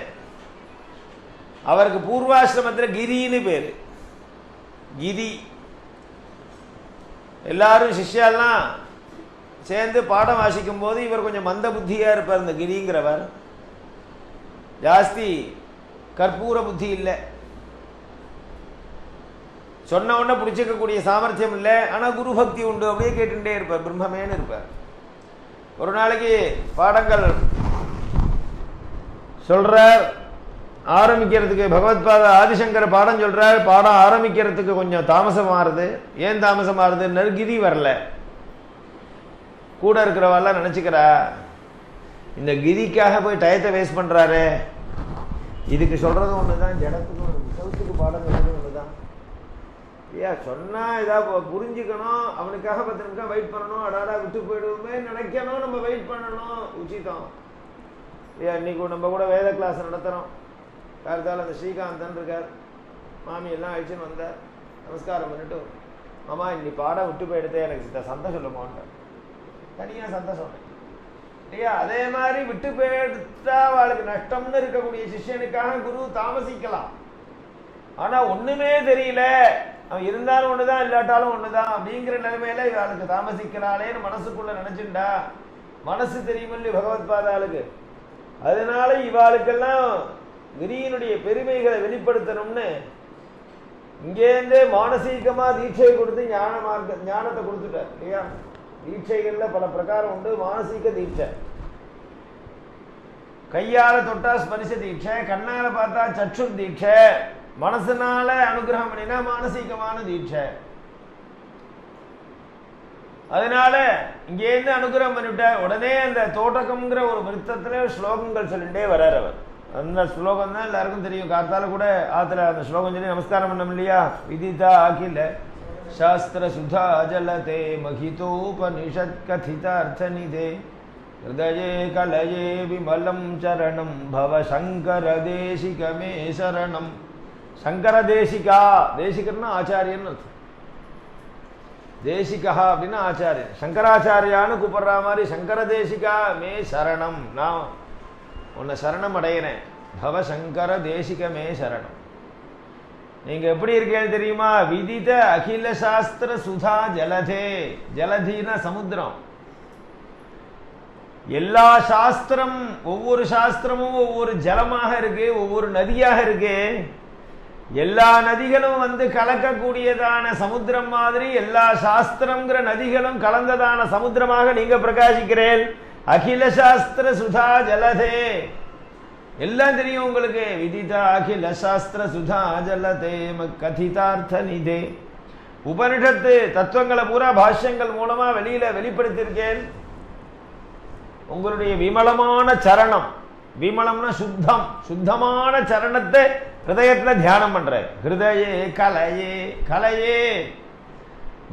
அவருக்கு பூர்வாசிரமத்தில் கிரின்னு பேரு. கிரி. எல்லாரும் சிஷ்யாலாம் சேர்ந்து பாடம் வாசிக்கும் போது இவர் கொஞ்சம் மந்த புத்தியா இருப்பார். இந்த கிரிங்கிறவர் ஜாஸ்தி கற்பூர புத்தி இல்லை, சொன்ன உடனே பிடிச்சிக்கக்கூடிய சாமர்த்தியம் இல்லை, ஆனால் குரு பக்தி உண்டு. அப்படியே கேட்டுட்டே இருப்பார், பிரம்மமேன்னு இருப்பார். ஒரு நாளைக்கு பாடங்கள் சொல்றார், ஆரம்பிக்கிறதுக்கு பகவத்பாத ஆதிசங்கர பாடம் சொல்றார். பாடம் ஆரம்பிக்கிறதுக்கு கொஞ்சம் தாமசமாறுது. ஏன் தாமசமாறுது? கிரி வரல. கூட இருக்கிறவாள்லாம் நினைச்சுக்கிறா, இந்த கிரிக்காக போய் டயத்தை வேஸ்ட் பண்றாரு. இதுக்கு சொல்றது ஒண்ணுதான், ஜடத்துக்கு சவுத்துக்கு பாடம் சொல்றது ஒண்ணுதான். ஐயா சொன்னா இதா புரிஞ்சுக்கணும், அவனுக்காக 10 நிமிஷம் வெயிட் பண்ணணும், அடாடா விட்டு போயிடுவோமே நினைக்கணும், நம்ம வெயிட் பண்ணணும் உச்சிதம். ஐயா இன்னைக்கு நம்ம கூட வேத கிளாஸ் நடத்துறோம். காலத்தால் அந்த ஸ்ரீகாந்தன் இருக்கார், மாமி எல்லாம் அழிச்சுன்னு வந்தார். நமஸ்காரம் பண்ணிட்டு, மாமா இன்னைக்கு பாடம் விட்டு போயிடுதே, எனக்கு சந்தோஷம் சொல்லுமான்ட்டார். தனியாக சந்தோஷம் இல்லையா? அதே மாதிரி விட்டு போயிடுத்தா அவளுக்கு நஷ்டம்னு இருக்கக்கூடிய சிஷ்யனுக்காக குரு தாமசிக்கலாம். ஆனா ஒண்ணுமே தெரியல, அவன் இருந்தாலும் ஒண்ணுதான் இல்லாட்டாலும் ஒண்ணுதான் அப்படிங்கிற நிலைமையில இவளுக்கு தாமசிக்கிறாளேன்னு மனசுக்குள்ள நினைச்சுண்டா. மனசு தெரியுமில்ல பகவத்பாதாளுக்கு. அதனால இவாளுக்கெல்லாம் கிரியினுடைய பெருமைகளை வெளிப்படுத்தணும்னு இங்கேருந்தே மானசீகமா தீட்சை கொடுத்து ஞானத்தை கொடுத்துட்டார் இல்லையா? தீட்சைகள்ல பல பிரகாரம் உண்டு. மானசீக தீட்சை, கையால தொட்டா ஸ்பரிச தீட்சை, கண்ணால பார்த்தா சற்று தீட்சை, மனசுனால அனுகிரகம் பண்ணினா மானசீகமான தீட்சை. அதனால இங்கேருந்து அனுகிரகம் பண்ணிவிட்ட உடனே அந்த தோட்டகம்ங்கிற ஒரு விருத்தத்துல ஸ்லோகங்கள் சொல்லிட்டே வர்றார் அவர். அந்த ஸ்லோகம் தான் எல்லாருக்கும் தெரியும். காத்தால கூட ஆத்துல அந்த ஸ்லோகம் சொல்லி நமஸ்காரம் பண்ணோம் இல்லையா? விதிதா அகில சாஸ்திர சுதா ஜலதே மகிதோபனிஷத் கதிதார்த்தநிதே ஹிருதயே கலயே விமலம் சரணம் பவ சங்கர தேசிகமே சரணம். சங்கர தேசிகா, தேசிகர்னா ஆச்சாரியன்னு அர்த்தம். தேசிகா அப்படின்னா ஆச்சாரியன். சங்கராச்சாரியான்னு கூப்பிடுற மாதிரி சங்கர தேசிகா மே சரணம், நான் உன்னை சரணம் அடையிறேன். பவ சங்கர தேசிகமே சரணம். நீங்க எப்படி இருக்கேன்னு தெரியுமா? விதித அகில சாஸ்திர சுதா ஜலதே. ஜலதினா சமுத்திரம். எல்லா சாஸ்திரம், ஒவ்வொரு சாஸ்திரமும் ஒவ்வொரு ஜலமாக இருக்கு, ஒவ்வொரு நதியாக இருக்கு. எல்லா நதிகளும் வந்து கலக்கக்கூடியதான சமுத்திரம் மாதிரி எல்லா சாஸ்திரம்ங்கிற நதிகளும் கலந்ததான சமுத்திரமாக நீங்க பிரகாசிக்கிறேன். அகில சாஸ்திர சுதா ஜலதே. எல்லாம் தெரியும் உங்களுக்கு. விதிதா அகில சாஸ்திர சுதா ஜலதே கதிதார்த்த நிதே. உபனிஷத்து தத்துவங்களை பூரா பாஷ்யங்கள் மூலமா வெளிப்படுத்தியிருக்கேன். உங்களுடைய விமலமான சரணம், விமலம்னா சுத்தம், சுத்தமான சரணத்தை ஹிருதயத்துல தியானம் பண்றேன். ஹிருதயே கலையே, கலையே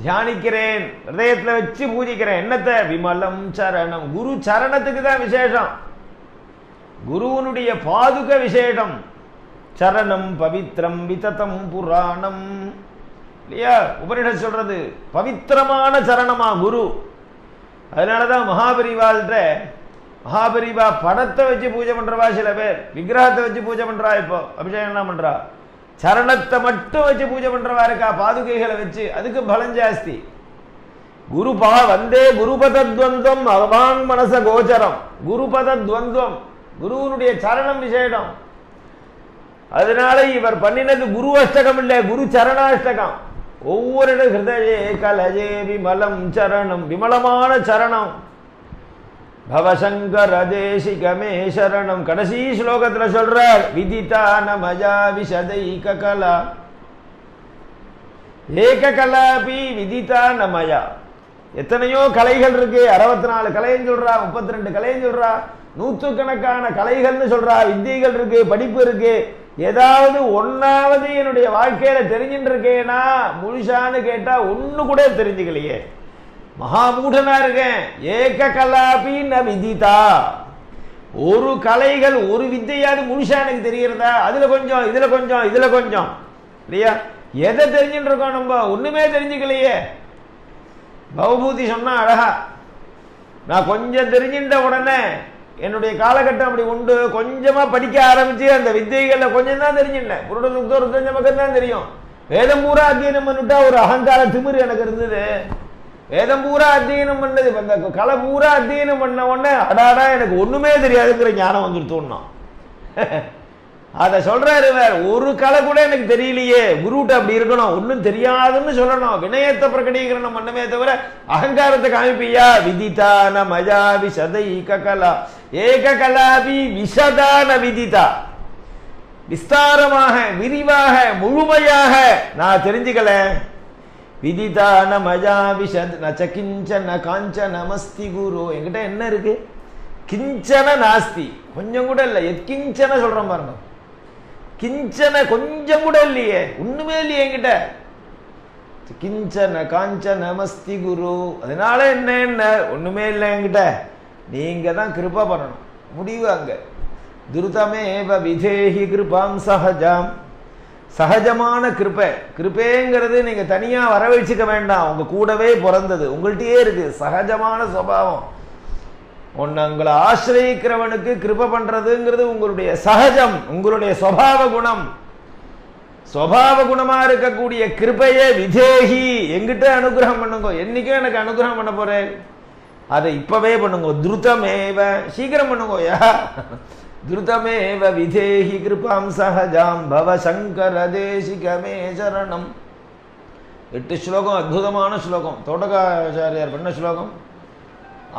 தியானிக்கிறேன், ஹிருதயத்துல வச்சு பூஜிக்கிறேன். என்னத்தை? விமலம் சரணம். குரு சரணத்துக்கு தான் விசேஷம், குருவனுடைய பாதுக விசேஷம். சரணம் பவித்ரம் விததம் புராணம் இல்லையா? உபனிஷத் சொல்றது பவித்திரமான சரணமா குரு. அதனாலதான் மகாபரிவாள்கிட்ட மகாபரிவா படத்தை வச்சு பூஜை பண்றவா சில பேர், விக்கிரகத்தை வச்சு பூஜை பண்றா. இப்போ அபிஷேகம் என்ன பண்றா? சரணத்தை மட்டும் வச்சு பூஜை பண்றவா இருக்கா, பாதுகைகளை வச்சு. அதுக்கு பலம் ஜாஸ்தி. குருபா வந்தே குருபதத்வந்தம் அவாங் மனச கோச்சரம். குருபதத்வந்தம், குருவனுடைய சரணம் விசேஷம். அதனால இவர் பண்ணினது குரு அஷ்டகம் இல்லை, குரு சரணாஷ்டகம். ஒவ்வொரு ஹிருதயே கலயே விமலம் சரணம், விமலமான சரணம். பவசங்கர தேசிகமே சரணம். கடைசி ஸ்லோகத்துல சொல்றார், விதிதான மயா விஷதைக கலா ஏக கலாபி விதிதான மயா. எத்தனையோ கலைகள் இருக்கு, 64 கலைன்னு சொல்றா, 32 கலைன்னு சொல்றா, நூற்றுக்கணக்கான கலைகள்னு சொல்றா, வித்தியைகள் இருக்கு, படிப்பு இருக்கு. ஏதாவது ஒன்னாவது என்னுடைய வாழ்க்கையில தெரிஞ்சுட்டு இருக்கேனா முழுசான்னு கேட்டா ஒண்ணு கூட தெரிஞ்சுக்கலையே, மகாமூடனா இருக்கேன். ஏக கலாபி ந விதிதா. ஒரு கலைகள் ஒரு வித்தையாவது முழுசா எனக்கு தெரியறதா? அதுல கொஞ்சம் இதுல கொஞ்சம் இதுல கொஞ்சம் இல்லையா? எதை தெரிஞ்சுட்டு இருக்கோம் நம்ம? ஒண்ணுமே தெரிஞ்சுக்கலையே. பவபூதி சொன்னா அழகா, நான் கொஞ்சம் தெரிஞ்சின்ற உடனே என்னுடைய காலகட்டம் அப்படி உண்டு. கொஞ்சமா படிக்க ஆரம்பிச்சு அந்த வித்தைகள்ல கொஞ்சம் தான் தெரிஞ்சுட்டேன். புருட சுத்தம் தெரிஞ்ச பக்கம் தான் தெரியும். வேதம் பூரா அத்தியனம் பண்ணிட்டா ஒரு அகங்கார திமிரு எனக்கு இருந்தது. வேதம் பூரா அத்தியனம் பண்ணது, அந்த கலை பூரா அத்தியனம் பண்ண உடனே அடாடா எனக்கு ஒண்ணுமே தெரியாதுங்கிற ஞானம் வந்துட்டு தோணும். அத சொல்றாரு, வேற ஒரு கலை கூட எனக்கு தெரியலையே. குருட்ட அப்படி இருக்கணும், ஒன்னும் தெரியாதுன்னு சொல்லணும், வினயத்தை பிரகடீகரணம் பண்ணமே தவிர அகங்காரத்தை காமிப்பியா? விதிதான மஜா விசதைக கலா ஏக கலாபி விஷதான விதிதா. விஸ்தாரமாக விரிவாக முழுமையாக நான் தெரிஞ்சுக்கல. விதிதான மஜா விஷத் ந கிஞ்சன காஞ்சன மஸ்தி குரு. என்கிட்ட என்ன இருக்கு? கிஞ்சன நாஸ்தி, கொஞ்சம் கூட இல்லை. எத்கிஞ்சன சொல்றேன் பாருங்க, கிஞ்சன கொஞ்சம் கூட இல்லையே, ஒண்ணுமே இல்லையே என்கிட்ட. கிஞ்சன காஞ்சன மஸ்தி குரு. அதனால என்ன என்ன ஒண்ணுமே இல்லை என்கிட்ட. நீங்க தான் கிருபா பண்ணணும். முடிவு அங்க. துருதமேவ விதேஹி கிருபாம் சஹஜாம். சகஜமான கிருபை. கிருபைங்கிறது நீங்க தனியா வரவழைச்சுக்க வேண்டாம், உங்க கூடவே பிறந்தது, உங்கள்கிட்டயே இருக்கு. சகஜமான சுபாவம். உங்களை ஆசிரியக்கிறவனுக்கு கிருபை பண்றதுங்கிறது உங்களுடைய சகஜம், உங்களுடைய சுபாவ குணம். சுபாவ குணமா இருக்கக்கூடிய கிருபையே விதேகி, எங்கிட்ட அனுகிரகம் பண்ணுங்க. என்னைக்கும் எனக்கு அனுகிரகம் பண்ண போறேன், அதை இப்பவே பண்ணுங்க. துருதமேவ, சீக்கிரம் பண்ணுங்க. துருதமேவ விதேஹி கிருபாம் சஹஜாம் பவ சங்கர தேசிகமே சரணம். 8 ஸ்லோகம், அற்புதமான ஸ்லோகம். தோட்டகாச்சாரியார் பண்ண ஸ்லோகம்.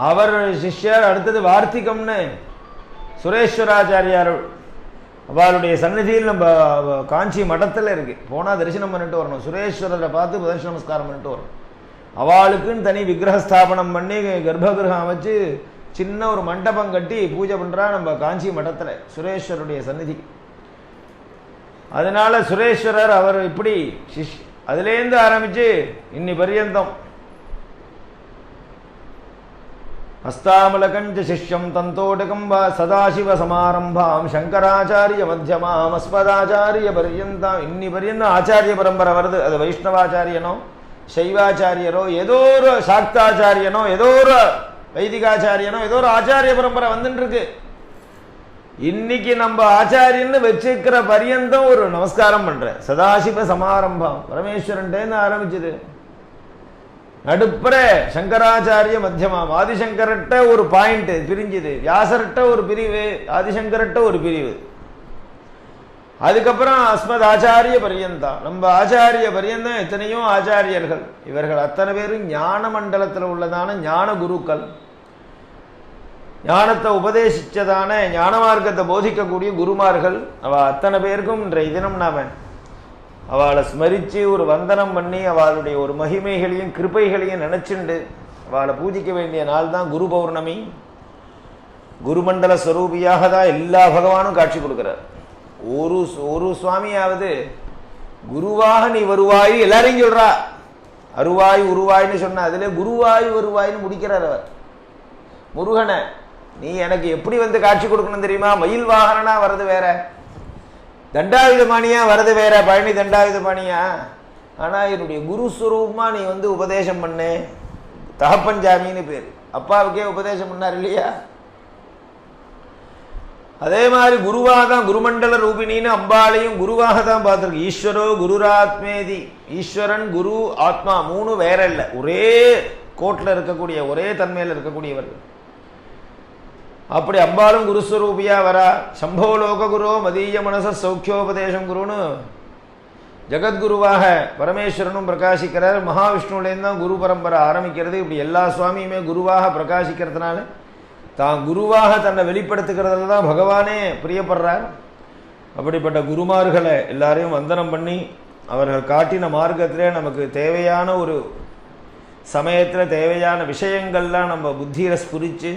அவர் சிஷ்யர். அடுத்தது வார்த்திகம்னு சுரேஸ்வராச்சாரியார், அவளுடைய சந்நிதியில் நம்ம காஞ்சி மடத்தில் இருக்கு. போனா தரிசனம் பண்ணிட்டு வரணும். சுரேஸ்வரரை பார்த்து பிரதட்ச நமஸ்காரம் பண்ணிட்டு வரணும். அவளுக்குன்னு தனி விக்கிரக ஸ்தாபனம் பண்ணி கர்ப்பகிரகம் அமைச்சு சின்ன ஒரு மண்டபம் கட்டி பூஜை பண்றா நம்ம காஞ்சி மடத்துல சுரேஸ்வருடைய சந்நிதி. அதனால சுரேஸ்வரர் அவர் இப்படி அதுலேருந்து ஆரம்பிச்சு இன்னி பரியந்தம் ஹஸ்தாமலகஞ்ச சிஷ்யம் தந்தோடகம் சதாசிவ சமாரம்பாம் சங்கராச்சாரிய மத்தியமாம் அஸ்மதாச்சாரிய பரியந்தாம். இன்னி பரியந்தம் ஆச்சாரிய பரம்பரை வருது. அது வைஷ்ணவாச்சாரியனோ சைவாச்சாரியரோ ஏதோ ஒரு சாக்தாச்சாரியனோ ஏதோ ஒரு வைதிகாச்சாரியனோ ஏதோ ஒரு ஆச்சாரிய பரம்பரை வந்துட்டு இருக்கு. இன்னைக்கு நம்ம ஆச்சாரியன்னு வச்சுக்கிற பரியந்தம் ஒரு நமஸ்காரம் பண்ற. சதாசிவ சமாரம்பம் பரமேஸ்வரன்டேன்னு ஆரம்பிச்சது. நடுப்புற சங்கராச்சாரிய மத்தியமாம். ஆதிசங்கரட்ட ஒரு பாயிண்ட் பிரிஞ்சுது, வியாசர்ட்ட ஒரு பிரிவு, ஆதிசங்கரட்ட ஒரு பிரிவு. அதுக்கப்புறம் அஸ்மத் ஆச்சாரிய பரியந்தா. நம்ம ஆச்சாரிய பரியந்தம் எத்தனையோ ஆச்சாரியர்கள். இவர்கள் அத்தனை பேரும் ஞான மண்டலத்தில் உள்ளதான ஞான குருக்கள். ஞானத்தை உபதேசிச்சதான ஞான மார்க்கத்தை போதிக்கக்கூடிய குருமார்கள். அவ அத்தனை பேருக்கும் இன்றைய தினம் நாம அவளை ஸ்மரிச்சு ஒரு வந்தனம் பண்ணி அவளுடைய ஒரு மகிமைகளையும் கிருபைகளையும் நினைச்சுண்டு அவளை பூஜிக்க வேண்டிய நாள் தான் குரு பௌர்ணமி. குருமண்டல ஸ்வரூபியாக தான் எல்லா பகவானும் காட்சி கொடுக்கிறார். ஒரு சுவாமியாவது குருவாக நீ வருவாய் எல்லாரையும் சொல்றா. அருவாய் உருவாய்னு சொன்ன அதுல குருவாய் வருவாய்னு முடிக்கிறார் அவர். முருகனை நீ எனக்கு எப்படி வந்து காட்சி கொடுக்கணும் தெரியுமா? மயில் வாகனா வர்றது வேற, தண்டாயுதபாணியா வர்றது வேற, பழனி தண்டாயுதபாணியா. ஆனா என்னுடைய குருஸ்வரூபமா நீ வந்து உபதேசம் பண்ணு. தகப்பஞ்சாமின்னு பேரு, அப்பாவுக்கே உபதேசம் பண்ணார் இல்லையா? அதே மாதிரி குருவாக தான் குருமண்டல ரூபிணின்னு அம்பாளையும் குருவாக தான் பார்த்துருக்கு. ஈஸ்வரோ குருராத்மேதி. ஈஸ்வரன் குரு ஆத்மா மூணு வேற இல்லை, ஒரே கோட்ல இருக்கக்கூடிய ஒரே தன்மையில் இருக்கக்கூடியவர்கள். அப்படி அம்பாலும் குருஸ்வரூபியா வரா. சம்போ லோக குரு மதீய மனச சௌக்கியோபதேசம் குருன்னு ஜகத்குருவாக பரமேஸ்வரனும் பிரகாசிக்கிறார். மகாவிஷ்ணுலேருந்து தான் குரு பரம்பரை ஆரம்பிக்கிறது. இப்படி எல்லா சுவாமியுமே குருவாக பிரகாசிக்கிறதுனால தான் குருவாக தன்னை வெளிப்படுத்துகிறதுல தான் பகவானே பிரியப்படுறார். அப்படிப்பட்ட குருமார்களை எல்லாரையும் வந்தனம் பண்ணி அவர்கள் காட்டின மார்க்கத்திலே நமக்கு தேவையான ஒரு சமயத்தில் தேவையான விஷயங்கள்லாம் நம்ம புத்தியில் ஸ்புரித்து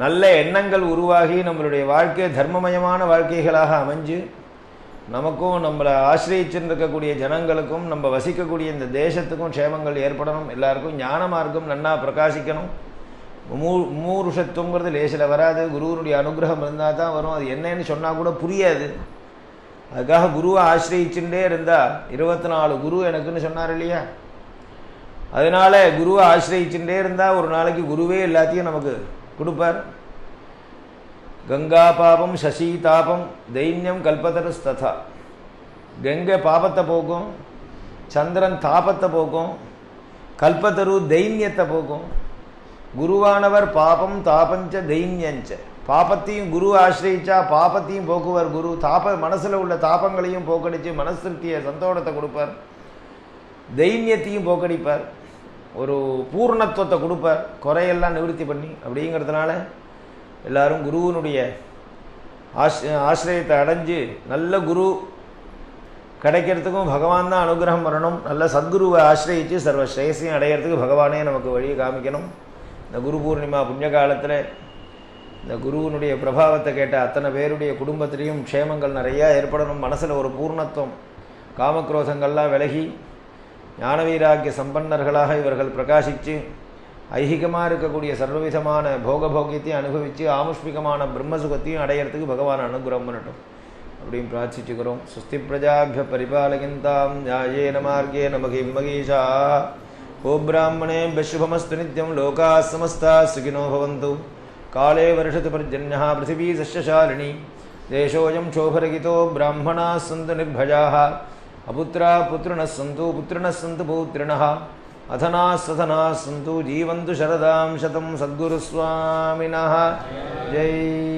நல்ல எண்ணங்கள் உருவாகி நம்மளுடைய வாழ்க்கை தர்மமயமான வாழ்க்கைகளாக அமைஞ்சு நமக்கும் நம்மளை ஆசிரியச்சிருக்கக்கூடிய ஜனங்களுக்கும் நம்ம வசிக்கக்கூடிய இந்த தேசத்துக்கும் க்ஷேமங்கள் ஏற்படணும். எல்லாருக்கும் ஞான மார்க்கம் நன்னா பிரகாசிக்கணும். மூருஷத்துவங்கிறது லேசில் வராது. குருவனுடைய அனுகிரகம் இருந்தால் தான் வரும். அது என்னன்னு சொன்னால் கூட புரியாது. அதுக்காக குருவை ஆசிரியிச்சுட்டே இருந்தால் 24 குரு எனக்குன்னு சொன்னார் இல்லையா? அதனால குருவை ஆசிரியிச்சுட்டே இருந்தால் ஒரு நாளைக்கு குருவே எல்லாத்தையும் நமக்கு கொடுப்பார். கங்கா பாபம் சசி தாபம் தைன்யம் கல்பதரஸ்ததா. கங்கை பாபத்தை போக்கும், சந்திரன் தாபத்தை போக்கும், கல்பத்தரு தைன்யத்தை போக்கும். குருவானவர் பாபம் தாபஞ்ச தைன்யஞ்ச. பாபத்தையும் குரு ஆசிரியிச்சா பாபத்தையும் போக்குவார் குரு. மனசில் உள்ள தாபங்களையும் போக்கடிச்சு மனசிருப்தியை சந்தோஷத்தை கொடுப்பார். தைன்யத்தையும் போக்கடிப்பார். ஒரு பூர்ணத்துவத்தை கொடுப்பார், குறையெல்லாம் நிவர்த்தி பண்ணி. அப்படிங்கிறதுனால எல்லாரும் குருவனுடைய ஆசிரியத்தை அடைஞ்சு நல்ல குரு கிடைக்கிறதுக்கும் பகவான் தான் அனுகிரகம் வரணும். நல்ல சத்குருவை ஆசிரியிச்சு சர்வ ஸ்ரேயசையும் அடையிறதுக்கு பகவானே நமக்கு வழியை காமிக்கணும். இந்த குரு பூர்ணிமா புண்ணிய காலத்தில் இந்த குருவனுடைய பிரபாவத்தை கேட்ட அத்தனை பேருடைய குடும்பத்திலையும் க்ஷேமங்கள் நிறையா ஏற்படணும். மனசில் ஒரு பூர்ணத்துவம், காமக்ரோதங்கள்லாம் விலகி ஞான வைராக்கிய சம்பன்னர்களாக இவர்கள் பிரகாசித்து ஐகிகமாக இருக்கக்கூடிய சர்வவிதமான போகபோக்கியத்தையும் அனுபவித்து ஆமுஷ்மிகமான பிரம்மசுகத்தையும் அடையிறதுக்கு பகவான் அனுகிரகம் பண்ணட்டும் அப்படின்னு பிரார்த்திச்சுக்கிறோம். சுஸ்தி பிரஜாபிய பரிபாலகிந்தாம் நியாயேன மார்கேன மகிம் மகீஷா. கோப்ராஹ்மணேभ्यः शुभमस्तु नित्यं लोकाः समस्ताः सुखिनो भवन्तु. काले वर्षतु पर्जन्यः पृथिवी सस्यशालिनी. देशोऽयं क्षोभरहितो ब्राह्मणाः सन्तु निर्भयाः. अपुत्राः पुत्रिणः सन्तु पुत्रिणः सन्तु पौत्रिणः. अधनाः सधनाः सन्तु जीवन्तु शरदां शतं. सद्गुरुस्वामिनः जय.